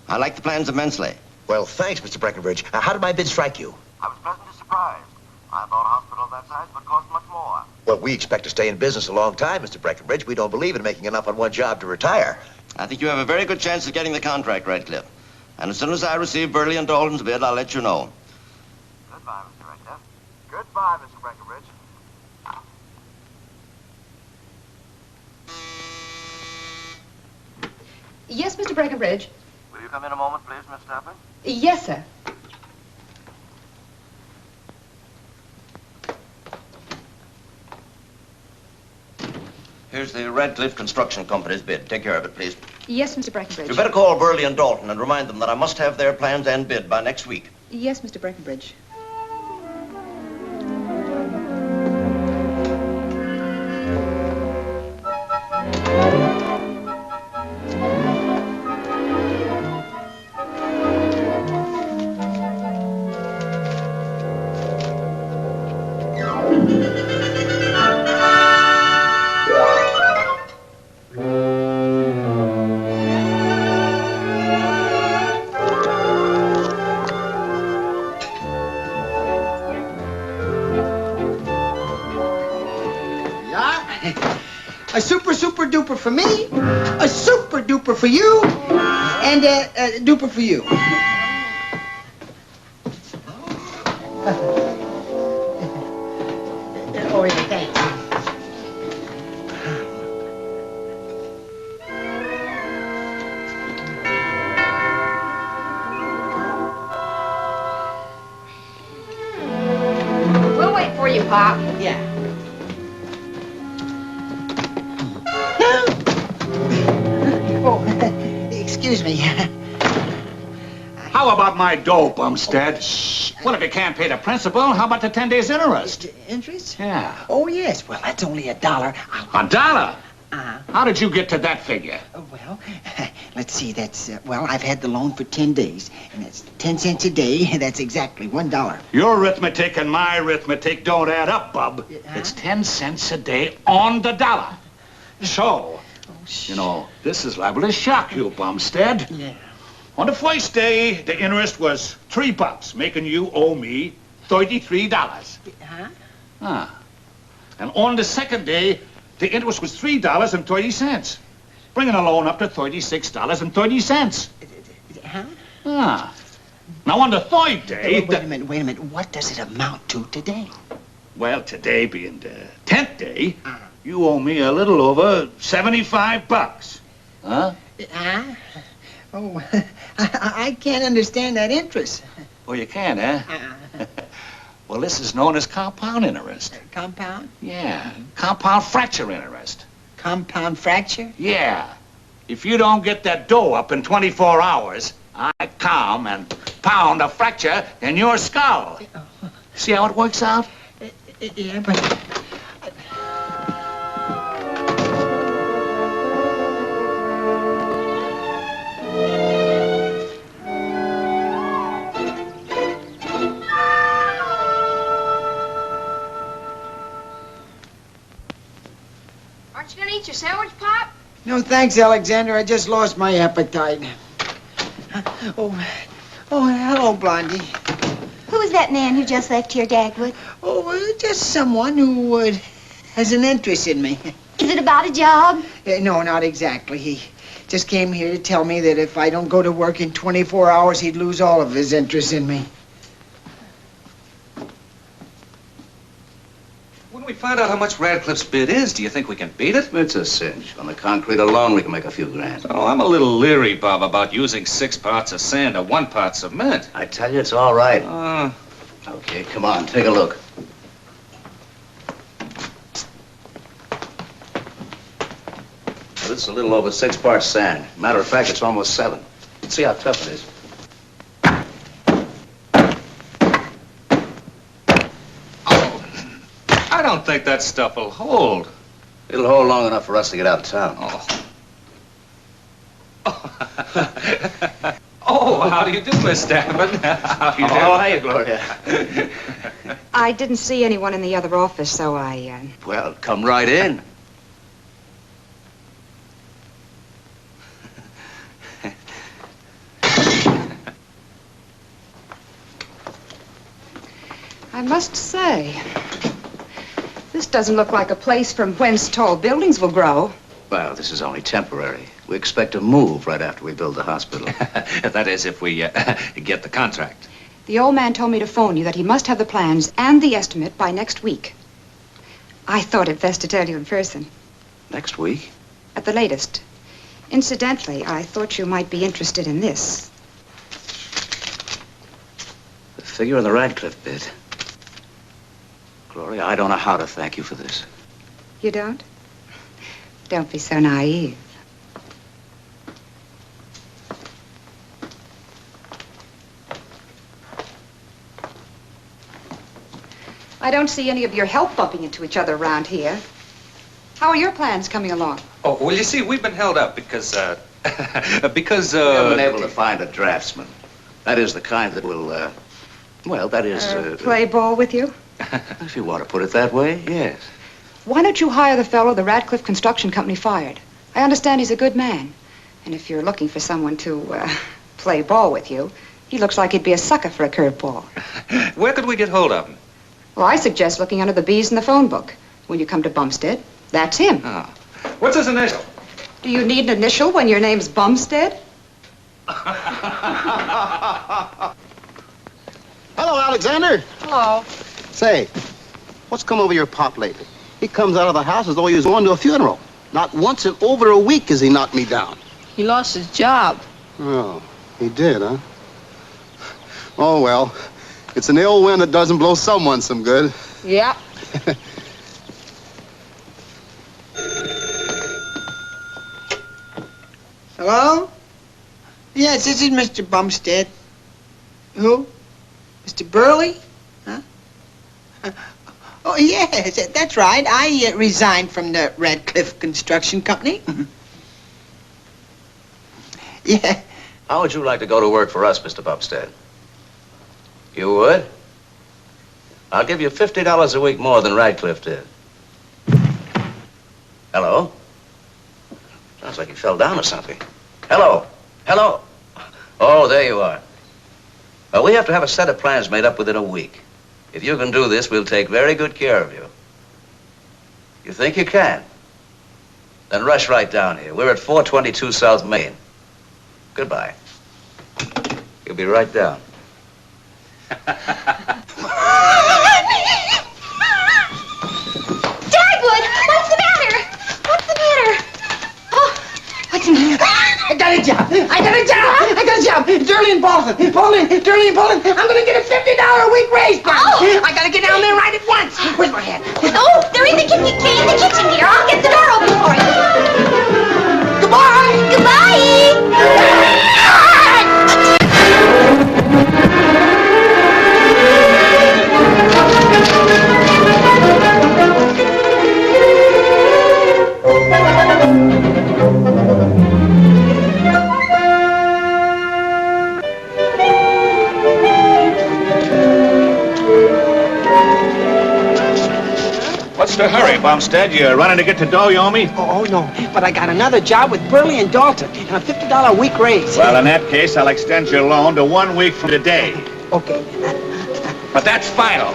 S9: I like the plans immensely.
S6: Well, thanks, Mr. Breckenbridge. How did my bid strike you?
S9: I was pleasantly surprised. I thought a hospital of that size would cost much more.
S6: Well, we expect to stay in business a long time, Mr. Breckenbridge. We don't believe in making enough on one job to retire.
S9: I think you have a very good chance of getting the contract, Radcliffe. And as soon as I receive Burley and Dalton's bid, I'll let you know.
S6: Goodbye, Mr. Radcliffe. Goodbye, Mr. Breckenbridge.
S8: Yes, Mr. Breckenbridge.
S9: Will you come in a moment, please, Miss Stafford?
S8: Yes, sir.
S9: Here's the Radcliffe Construction Company's bid. Take care of it, please.
S8: Yes, Mr. Breckenbridge.
S9: You better call Burley and Dalton and remind them that I must have their plans and bid by next week.
S8: Yes, Mr. Breckenbridge.
S7: A super duper for me, a super duper for you, and a duper for you. Oh, yeah, thanks.
S8: We'll wait for you, Pop.
S7: Yeah. Oh, excuse me.
S12: How about my dough, Bumstead? Well, if you can't pay the principal, how about the 10 days interest?
S7: Interest?
S12: Yeah.
S7: Oh, yes. Well, that's only $1.
S12: $1? How did you get to that figure?
S7: Well, let's see. That's, well, I've had the loan for 10 days, and that's 10 cents a day. That's exactly $1.
S12: Your arithmetic and my arithmetic don't add up, Bub. It's 10 cents a day on the dollar. So, you know, this is liable to shock you, Bumstead.
S7: Yeah.
S12: On the first day, the interest was $3, making you owe me $33.
S7: Huh?
S12: And on the second day, the interest was $3.30, bringing the loan up to $36.30.
S7: Huh?
S12: Now, on the third day...
S7: Wait a minute. What does it amount to today?
S12: Well, today being the 10th day, you owe me a little over $75. Huh?
S7: Oh, I can't understand that interest.
S12: Oh, you can, eh? Well, this is known as compound interest.
S7: Compound?
S12: Yeah, compound fracture interest.
S7: Compound fracture?
S12: Yeah. If you don't get that dough up in 24 hours, I come and pound a fracture in your skull. See how it works out?
S7: Yeah, but...
S5: Aren't you gonna eat your sandwich, Pop?
S7: No, thanks, Alexander. I just lost my appetite. Oh, hello, Blondie.
S4: Who is that man who just left here, Dagwood?
S7: Oh, just someone who has an interest in me.
S4: Is it about a job?
S7: No, not exactly. He just came here to tell me that if I don't go to work in 24 hours, he'd lose all of his interest in me.
S13: When we find out how much Radcliffe's bid is, do you think we can beat it?
S16: It's a cinch. On the concrete alone, we can make a few grand.
S13: Oh, I'm a little leery, Bob, about using 6 parts of sand to 1 part cement.
S16: I tell you, it's all right. Okay, come on, take a look. Well, this is a little over 6 parts sand. Matter of fact, it's almost 7. See how tough it is.
S13: I don't think that stuff will hold.
S16: It'll hold long enough for us to get out of town.
S13: Oh. Oh, how do you do, Miss Stafford? How do you do?
S16: Oh, hiya, Gloria.
S8: I didn't see anyone in the other office, so I,
S16: Well, come right in.
S8: I must say, this doesn't look like a place from whence tall buildings will grow.
S16: Well, this is only temporary. We expect to move right after we build the hospital.
S13: That is, if we get the contract.
S8: The old man told me to phone you that he must have the plans and the estimate by next week. I thought it best to tell you in person.
S16: Next week?
S8: At the latest. Incidentally, I thought you might be interested in this.
S16: The figure in the Radcliffe bid. Gloria, I don't know how to thank you for this.
S8: You don't? Don't be so naive. I don't see any of your help bumping into each other around here. How are your plans coming along?
S13: Oh, well, you see, we've been held up because,
S16: We haven't been able to find a draftsman. That is the kind that will, well, that is,
S8: Play ball with you?
S16: If you want to put it that way, yes.
S8: Why don't you hire the fellow the Radcliffe Construction Company fired? I understand he's a good man. And if you're looking for someone to, play ball with you, he looks like he'd be a sucker for a curveball.
S13: Where could we get hold of him?
S8: Well, I suggest looking under the B's in the phone book. When you come to Bumstead, that's him.
S13: Oh. What's his initial?
S8: Do you need an initial when your name's Bumstead?
S10: Hello, Alexander.
S5: Hello.
S10: Say, what's come over your pop lately? He comes out of the house as though he was going to a funeral. Not once in over a week has he knocked me down.
S5: He lost his job.
S10: Oh, he did, huh? Oh, well, it's an ill wind that doesn't blow someone some good.
S5: Yeah.
S7: Hello? Yes, this is Mr. Bumstead. Who? Mr. Burley? Huh? Oh, yes, that's right. I resigned from the Radcliffe Construction Company. Yeah.
S16: How would you like to go to work for us, Mr. Bumstead? You would? I'll give you $50 a week more than Radcliffe did. Hello? Sounds like you fell down or something. Hello? Hello? Oh, there you are. Well, we have to have a set of plans made up within a week. If you can do this, we'll take very good care of you. You think you can? Then rush right down here. We're at 422 South Main. Goodbye. You'll be right down.
S3: Dagwood! What's the matter? What's the matter? Oh, what's the matter?
S7: I got a job. I got a job. I got a job. Durley and Bolton. Durley and Bolton. I'm going to get a $50 a week raise.
S3: Oh.
S7: I got to get down there right at once. Where's my hat?
S3: Oh, they're in the kitchen, dear. I'll get the door open for you.
S7: Goodbye.
S3: Goodbye.
S12: What's the hurry, Bumstead? You running to get to Doyomi?
S7: Oh, no. But I got another job with Burley and Dalton and a $50 a week raise.
S12: Well, in that case, I'll extend your loan to 1 week from today.
S7: Okay.
S13: But that's final.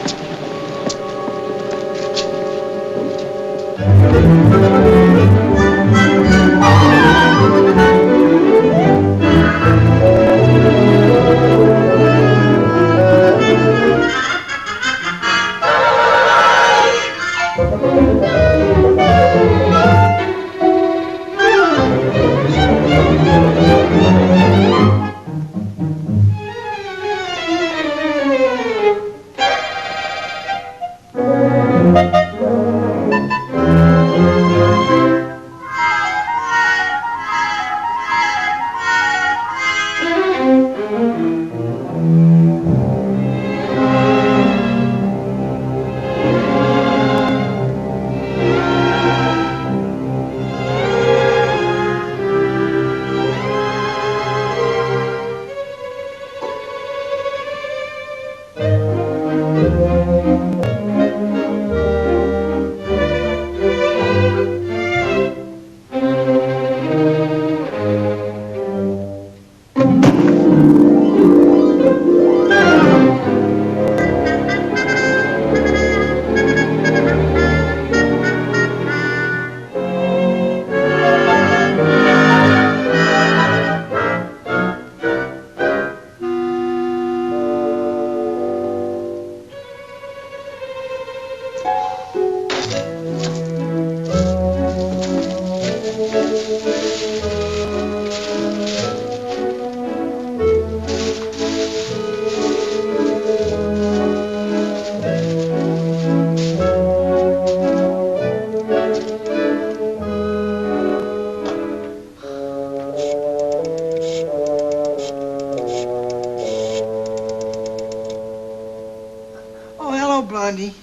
S7: Blondie.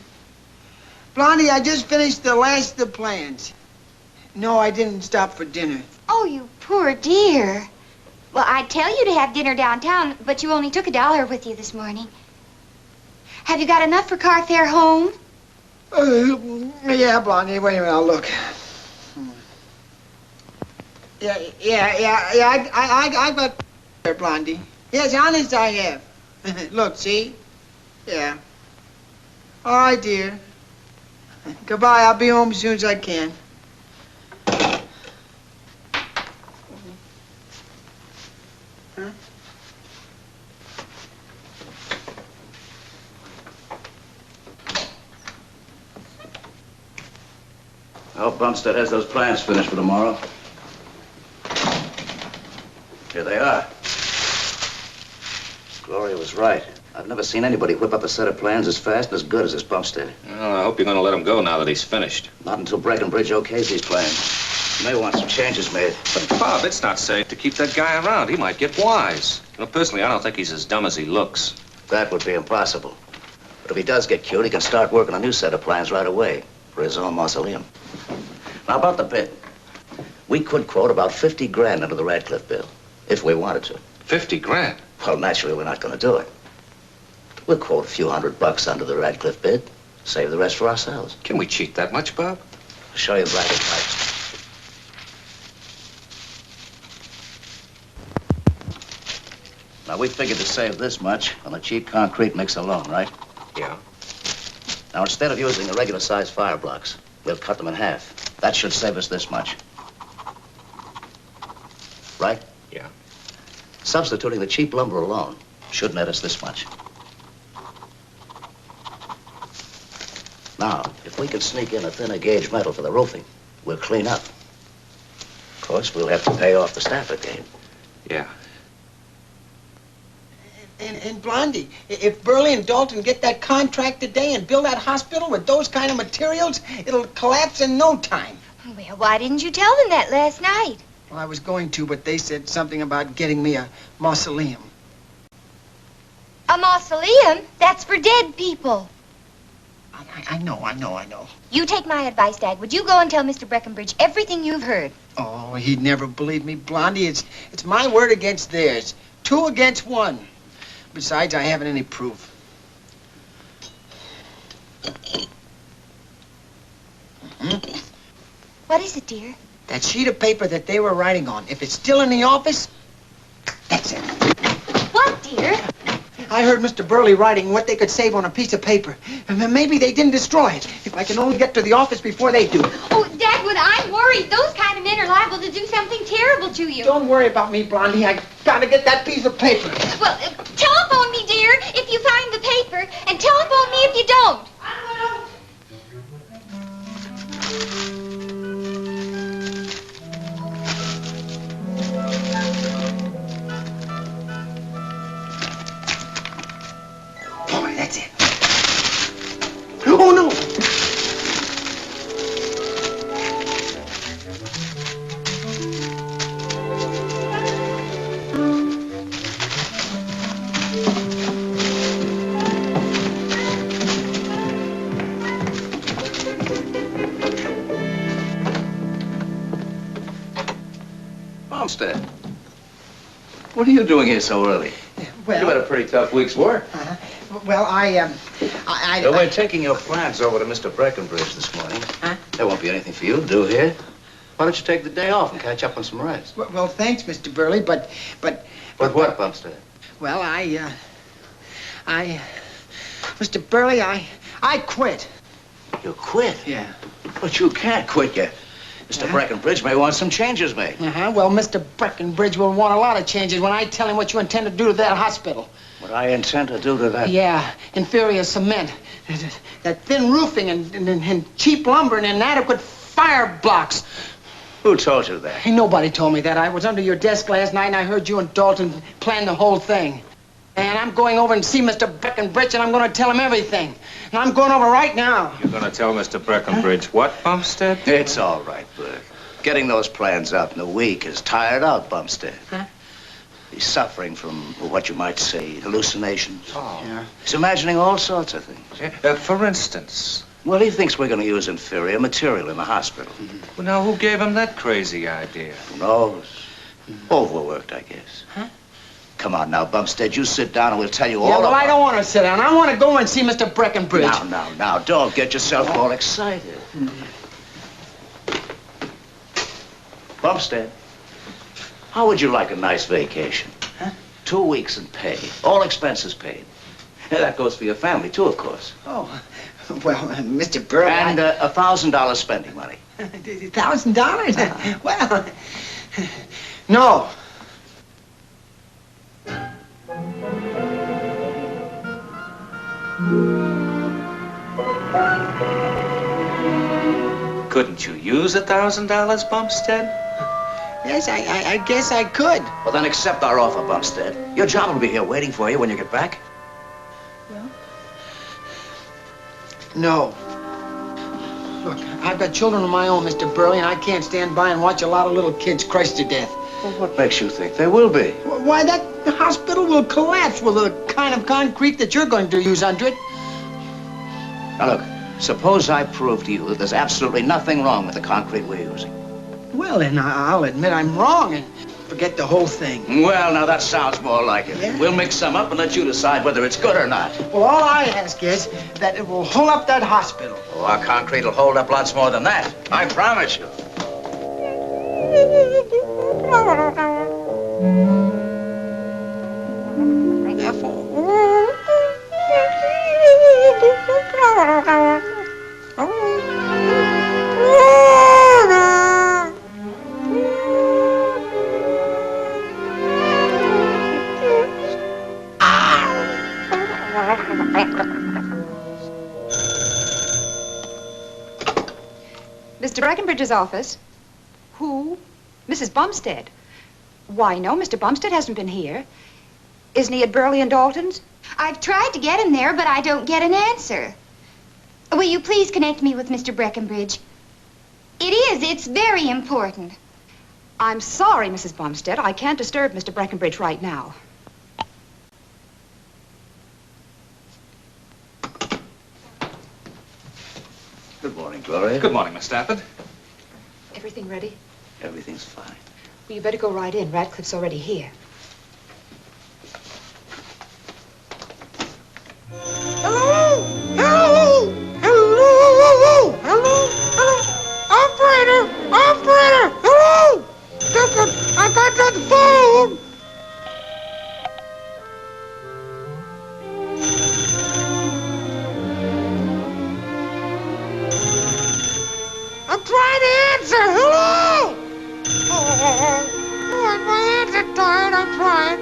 S7: Blondie, I just finished the last of the plans. No, I didn't stop for dinner.
S3: Oh, you poor dear. Well, I'd tell you to have dinner downtown, but you only took $1 with you this morning. Have you got enough for car fare home?
S7: Yeah, Blondie. Wait a minute, I'll look. Yeah. I got there, Blondie. Yes, honest, I have. Look, see? Yeah. All right, dear. Goodbye. I'll be home as soon as I can. Huh?
S16: I hope Bumstead has those plans finished for tomorrow. Here they are. Gloria was right. I've never seen anybody whip up a set of plans as fast and as good as this Bumstead.
S13: Well, I hope you're going to let him go now that he's finished.
S16: Not until Breckenbridge okays these plans. You may want some changes made.
S13: But, Bob, it's not safe to keep that guy around. He might get wise. You know, personally, I don't think he's as dumb as he looks.
S16: That would be impossible. But if he does get cute, he can start working on a new set of plans right away for his own mausoleum. Now, about the bid. We could quote about 50 grand under the Radcliffe bill, if we wanted to.
S13: 50 grand?
S16: Well, naturally, we're not going to do it. We'll quote a few $100 under the Radcliffe bid, save the rest for ourselves.
S13: Can we cheat that much, Bob?
S16: I'll show you black and white. Now, we figured to save this much on the cheap concrete mix alone, right?
S13: Yeah.
S16: Now, instead of using the regular-sized fire blocks, we'll cut them in half. That should save us this much. Right?
S13: Yeah.
S16: Substituting the cheap lumber alone should net us this much. Now, if we can sneak in a thinner gauge metal for the roofing, we'll clean up. Of course, we'll have to pay off the Stafford game.
S13: Yeah.
S7: And Blondie, if Burley and Dalton get that contract today and build that hospital with those kind of materials, it'll collapse in no time.
S3: Well, why didn't you tell them that last night?
S7: Well, I was going to, but they said something about getting me a mausoleum.
S3: A mausoleum? That's for dead people.
S7: I know.
S3: You take my advice, Dagwood. You go and tell Mr. Breckenbridge everything you've heard.
S7: Oh, he'd never believe me, Blondie. It's my word against theirs. 2 against 1. Besides, I haven't any proof.
S3: What is it, dear?
S7: That sheet of paper that they were writing on. If it's still in the office, that's it.
S3: What, dear?
S7: I heard Mr. Burley writing what they could save on a piece of paper. And maybe they didn't destroy it. If I can only get to the office before they do.
S3: Oh, Dagwood, I'm worried. Those kind of men are liable to do something terrible to you.
S7: Don't worry about me, Blondie. I gotta get that piece of paper.
S3: Well, telephone me, dear, if you find the paper, and telephone me if you don't.
S7: Boy, that's it. Oh, no!
S16: Bumstead, what are you doing here so early?
S7: Well,
S16: You had a pretty tough week's work.
S7: Well,
S16: We're taking your plans over to Mr. Breckenbridge this morning.
S7: Huh?
S16: There won't be anything for you to do here. Why don't you take the day off and catch up on some rest?
S7: Well, thanks, Mr. Burley, but...
S16: But what, Bumstead?
S7: Well, Mr. Burley, I quit.
S16: You quit?
S7: Yeah.
S16: But you can't quit yet. Mr. Breckenbridge may want some changes made.
S7: Well, Mr. Breckenbridge will want a lot of changes when I tell him what you intend to do to that hospital.
S16: What I intend to do to that?
S7: Yeah, inferior cement, that thin roofing and cheap lumber and inadequate fire blocks.
S16: Who told you that?
S7: Hey, nobody told me that. I was under your desk last night and I heard you and Dalton plan the whole thing. And I'm going over and see Mr. Breckenbridge and I'm going to tell him everything. And I'm going over right now.
S13: You're going to tell Mr. Breckenbridge what, Bumstead?
S16: It's all right, Bert. Getting those plans out in a week is tired out, Bumstead.
S7: Huh?
S6: He's suffering from what you might say hallucinations.
S13: Oh.
S6: Yeah. He's imagining all sorts of things.
S13: For instance?
S6: Well, he thinks we're going to use inferior material in the hospital.
S13: Well, now, who gave him that crazy idea?
S6: Who knows? Overworked, I guess.
S7: Huh?
S6: Come on now, Bumstead, you sit down and we'll tell you all
S7: well,
S6: about
S7: I don't want to sit down. I want to go and see Mr. Breckenbridge.
S6: Now, don't get yourself all excited. Bumstead, how would you like a nice vacation? Huh? 2 weeks and pay. All expenses paid. Yeah, that goes for your family, too, of course.
S7: Oh, well, Mr. Burley...
S6: And $1,000 spending money.
S7: $1,000? Well, no.
S13: Couldn't you use $1,000, Bumstead?
S7: Yes, I guess I could.
S6: Well, then accept our offer, Bumstead. Your job will be here waiting for you when you get back.
S7: Well, no. Look, I've got children of my own, Mr. Burley, and I can't stand by and watch a lot of little kids crush to death.
S6: Well, what makes you think they will be?
S7: Why, that hospital will collapse with the kind of concrete that you're going to use under it.
S6: Now, look, suppose I prove to you that there's absolutely nothing wrong with the concrete we're using.
S7: Well, then I'll admit I'm wrong and forget the whole thing.
S6: Well, now that sounds more like it.
S7: Yeah?
S6: We'll mix some up and let you decide whether it's good or not.
S7: Well, all I ask is that it will hold up that hospital.
S6: Oh, our concrete will hold up lots more than that. I promise you.
S8: Mr. Breckenbridge's office? Who? Mrs. Bumstead? Why, no, Mr. Bumstead hasn't been here. Isn't he at Burley and Dalton's?
S3: I've tried to get him there, but I don't get an answer. Will you please connect me with Mr. Breckenbridge? It's very important.
S8: I'm sorry, Mrs. Bumstead. I can't disturb Mr. Breckenbridge right now.
S6: Good morning, Gloria.
S13: Good morning, Miss Stafford.
S8: Everything ready?
S6: Everything's fine.
S8: Well, you better go right in. Radcliffe's already here.
S7: Hello? Hello? Hello? Hello? Hello? Operator! Hello? I got that phone! I'm trying to answer! Hello? Oh, my hands are tired. I'm trying.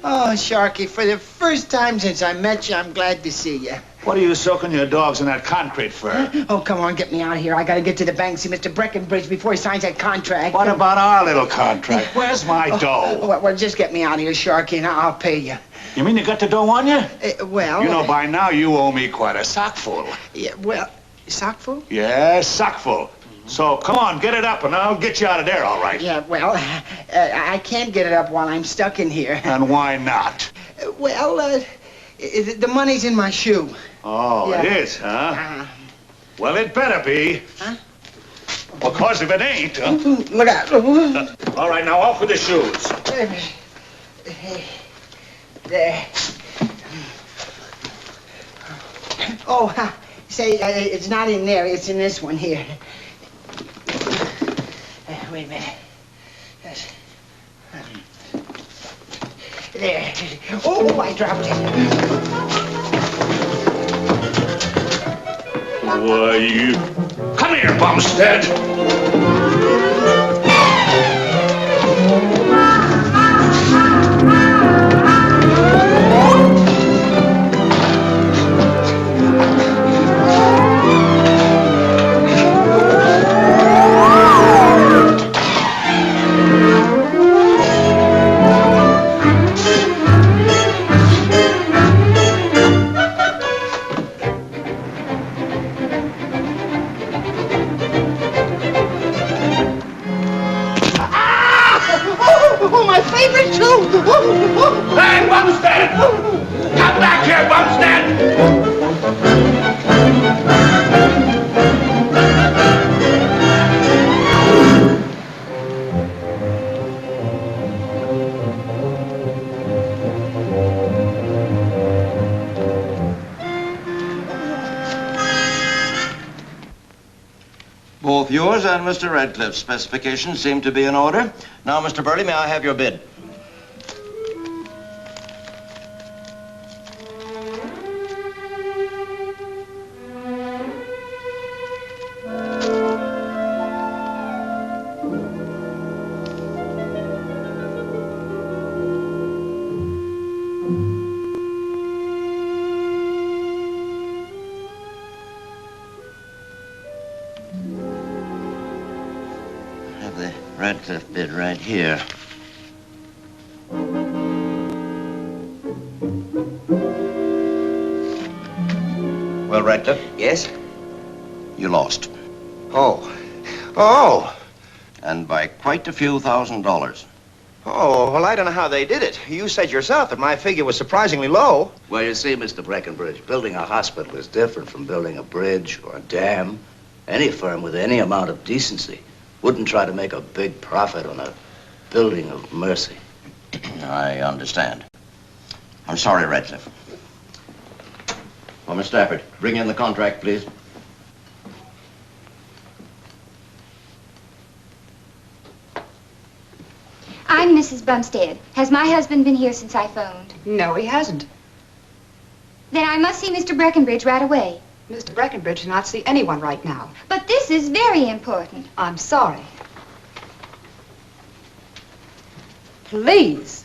S7: Oh, Sharky, for the first time since I met you, I'm glad to see you.
S12: What are you soaking your dogs in that concrete for?
S7: Oh, come on, get me out of here. I gotta get to the bank, see Mr. Breckenbridge before he signs that contract.
S12: What about our little contract? Where's my dough?
S7: Well, just get me out of here, Sharky, and I'll pay you.
S12: You mean you got the dough on you?
S7: Well...
S12: You know, by now you owe me quite a sockful.
S7: Yeah, well, sockful?
S12: Yes, sockful. So, come on, get it up, and I'll get you out of there, all right.
S7: Yeah, well, I can't get it up while I'm stuck in here.
S12: And why not?
S7: Well, the money's in my shoe.
S12: Oh,
S7: Yeah.
S12: it is, huh? Well, it better be.
S7: Huh?
S12: Of course, if it ain't, huh?
S7: Look out.
S12: All right, now off with the shoes.
S7: There. Oh, say, it's not in there. It's in this one here. Wait a minute. There. Oh, I dropped it.
S12: Why, you... Come here, Bumstead. Hey, Bumstead! Come back here, Bumstead!
S9: Both yours and Mr. Radcliffe's specifications seem to be in order. Now, Mr. Burley, may I have your bid? Radcliffe bid right here. Well, Radcliffe?
S6: Yes?
S9: You lost.
S6: Oh. Oh!
S9: And by quite a few $1,000s.
S6: Oh, well, I don't know how they did it. You said yourself that my figure was surprisingly low.
S16: Well, you see, Mr. Breckenbridge, building a hospital is different from building a bridge or a dam. Any firm with any amount of decency wouldn't try to make a big profit on a building of mercy.
S9: I understand. I'm sorry, Radcliffe. Well, Miss Stafford, bring in the contract, please.
S3: I'm Mrs. Bumstead. Has my husband been here since I phoned?
S8: No, he hasn't.
S3: Then I must see Mr. Breckenbridge right away.
S8: Mr. Breckenbridge cannot see anyone right now.
S3: But this is very important.
S8: I'm sorry. Please.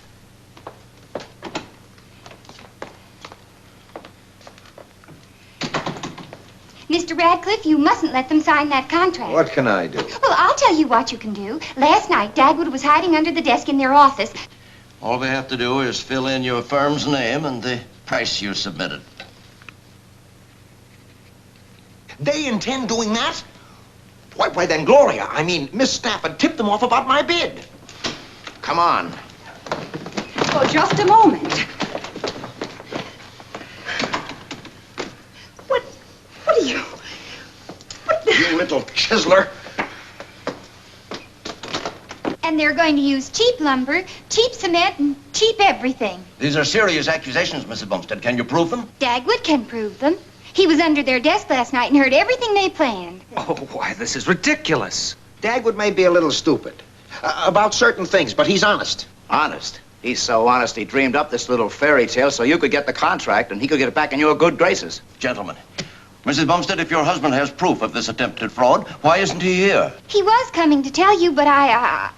S3: Mr. Radcliffe, you mustn't let them sign that contract.
S6: What can I do?
S3: Well, I'll tell you what you can do. Last night, Dagwood was hiding under the desk in their office.
S9: All we have to do is fill in your firm's name and the price you submitted.
S6: They intend doing that? Why then, Gloria, I mean, Miss Stafford tipped them off about my bid. Come on.
S8: Oh, just a moment. What are you...
S6: You little chiseler.
S3: And they're going to use cheap lumber, cheap cement, and cheap everything.
S9: These are serious accusations, Mrs. Bumstead. Can you prove them?
S3: Dagwood can prove them. He was under their desk last night and heard everything they planned.
S13: Oh, why, this is ridiculous.
S6: Dagwood may be a little stupid about certain things, but he's honest.
S16: Honest? He's so honest he dreamed up this little fairy tale so you could get the contract and he could get it back in your good graces.
S9: Gentlemen, Mrs. Bumstead, if your husband has proof of this attempted fraud, why isn't he here?
S3: He was coming to tell you, but I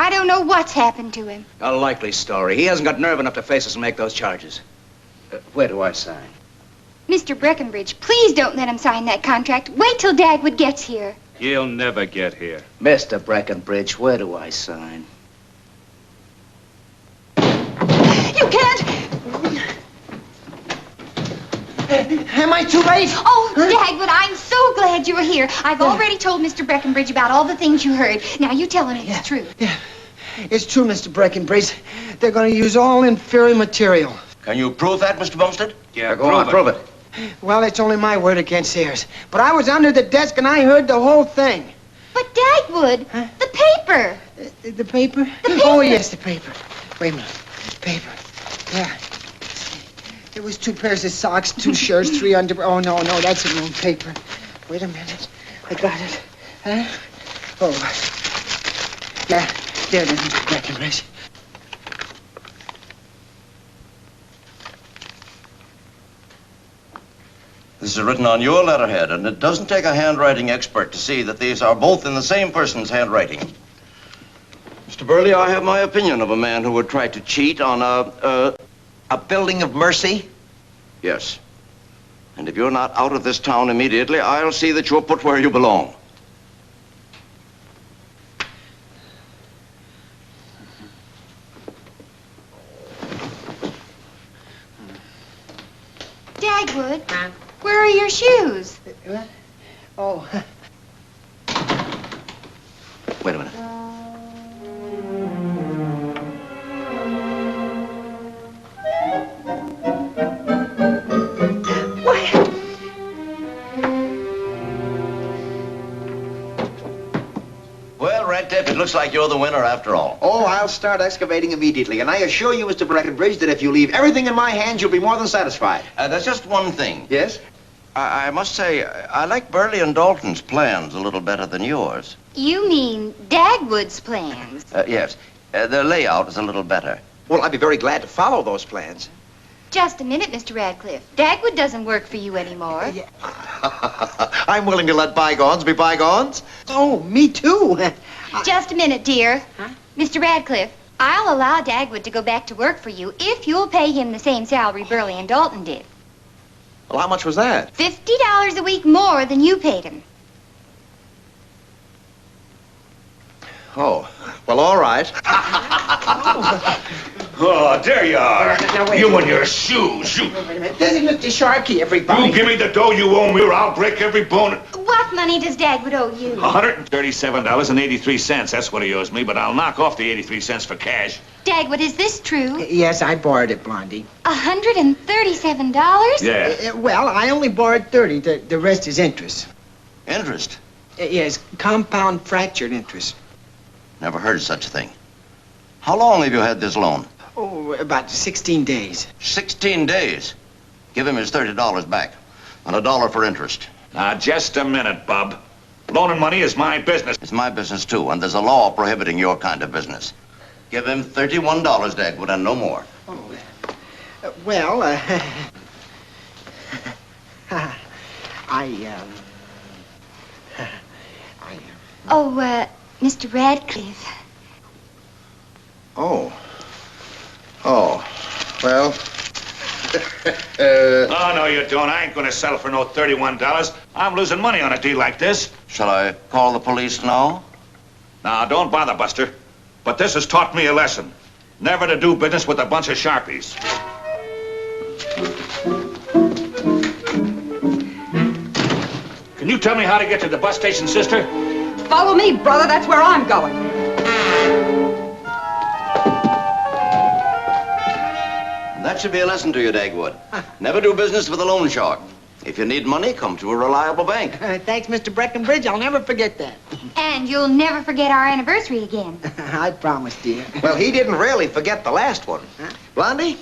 S3: don't know what's happened to him.
S16: A likely story. He hasn't got nerve enough to face us and make those charges. Where do I sign?
S3: Mr. Breckenbridge, please don't let him sign that contract. Wait till Dagwood gets here.
S13: He'll never get here.
S16: Mr. Breckenbridge, where do I sign?
S3: You can't!
S7: Am I too late?
S3: Oh, Dagwood, I'm so glad you're here. I've already told Mr. Breckenbridge about all the things you heard. Now, you tell him it's true.
S7: Yeah, it's true, Mr. Breckenbridge. They're going to use all inferior material.
S9: Can you prove that, Mr. Bumstead?
S16: Yeah, go on, prove it.
S7: Well, it's only my word against theirs. But I was under the desk and I heard the whole thing.
S3: But Dagwood, the paper.
S7: The paper? Oh, yes, the paper. Wait a minute. Paper. Yeah. There was 2 pairs of socks, 2 shirts, 3 underwear. Oh, no, that's the wrong paper. Wait a minute. I got it. Huh? Oh. Yeah, there it is, Mr. Breckenridge.
S9: This is written on your letterhead, and it doesn't take a handwriting expert to see that these are both in the same person's handwriting. Mr. Burley, I have my opinion of a man who would try to cheat on
S6: A building of mercy?
S9: Yes. And if you're not out of this town immediately, I'll see that you're put where you belong.
S3: Dagwood, where are your shoes?
S7: What? Oh.
S6: Wait a minute.
S9: Well, Red Tip, it looks like you're the winner after all.
S6: Oh, I'll start excavating immediately. And I assure you, Mr. Breckenridge, that if you leave everything in my hands, you'll be more than satisfied.
S9: That's just one thing.
S6: Yes?
S9: I must say, I like Burley and Dalton's plans a little better than yours.
S3: You mean Dagwood's plans?
S9: Yes. The layout is a little better.
S6: Well, I'd be very glad to follow those plans.
S3: Just a minute, Mr. Radcliffe. Dagwood doesn't work for you anymore.
S6: I'm willing to let bygones be bygones.
S7: Oh, me too.
S3: Just a minute, dear. Huh? Mr. Radcliffe, I'll allow Dagwood to go back to work for you if you'll pay him the same salary Burley and Dalton did.
S6: Well, how much was that?
S3: $50 a week more than you paid him.
S6: Oh, well, all right.
S12: Oh, there you are.
S7: Now, wait.
S12: You and your shoes. You
S7: This is Mr. Sharkey, everybody.
S12: give me the dough you owe me or I'll break every bone.
S3: What money does Dagwood owe you?
S12: $137.83. That's what he owes me, but I'll knock off the 83 cents for cash.
S3: Dagwood, is this true?
S7: Yes, I borrowed it, Blondie.
S3: $137?
S12: Yeah.
S7: Well, I only borrowed 30. The rest is interest.
S9: Interest?
S7: Yes, compound fractured interest.
S9: Never heard of such a thing. How long have you had this loan?
S7: Oh, about 16 days.
S9: 16 days. Give him his $30 back. And $1 for interest.
S12: Now, just a minute, Bub. Loaning money is my business.
S9: It's my business, too, and there's a law prohibiting your kind of business. Give him $31, Dagwood, and no more.
S7: Oh,
S3: Mr. Radcliffe.
S6: Oh, well.
S12: Oh, no, you don't. I ain't gonna settle for no $31. I'm losing money on a deal like this.
S9: Shall I call the police now?
S12: Now, don't bother, Buster. But this has taught me a lesson. Never to do business with a bunch of sharpies. Can you tell me how to get to the bus station, sister?
S8: Follow me, brother. That's where I'm going.
S9: That should be a lesson to you, Dagwood. Never do business with a loan shark. If you need money, come to a reliable bank.
S7: Thanks, Mr. Breckenridge. I'll never forget that.
S3: And you'll never forget our anniversary again.
S7: I promise, dear.
S6: Well, he didn't really forget the last one. Blondie,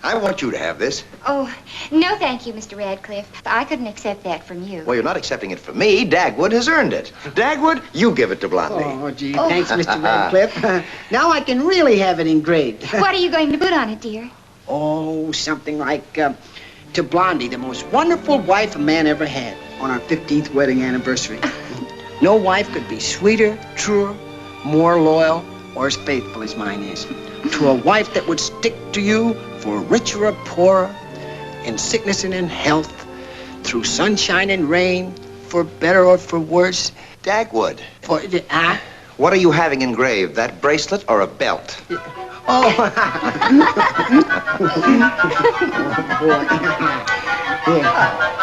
S6: I want you to have this.
S3: Oh, no thank you, Mr. Radcliffe. I couldn't accept that from you.
S6: Well, you're not accepting it from me. Dagwood has earned it. Dagwood, you give it to Blondie.
S7: Oh, gee, thanks, Mr. Radcliffe. Now I can really have it engraved.
S3: What are you going to put on it, dear?
S7: Oh, something like, to Blondie, the most wonderful wife a man ever had, on our 15th wedding anniversary. No wife could be sweeter, truer, more loyal, or as faithful as mine is. To a wife that would stick to you for richer or poorer, in sickness and in health, through sunshine and rain, for better or for worse.
S6: Dagwood.
S7: For,
S6: what are you having engraved, that bracelet or a belt?
S7: Oh. Yeah.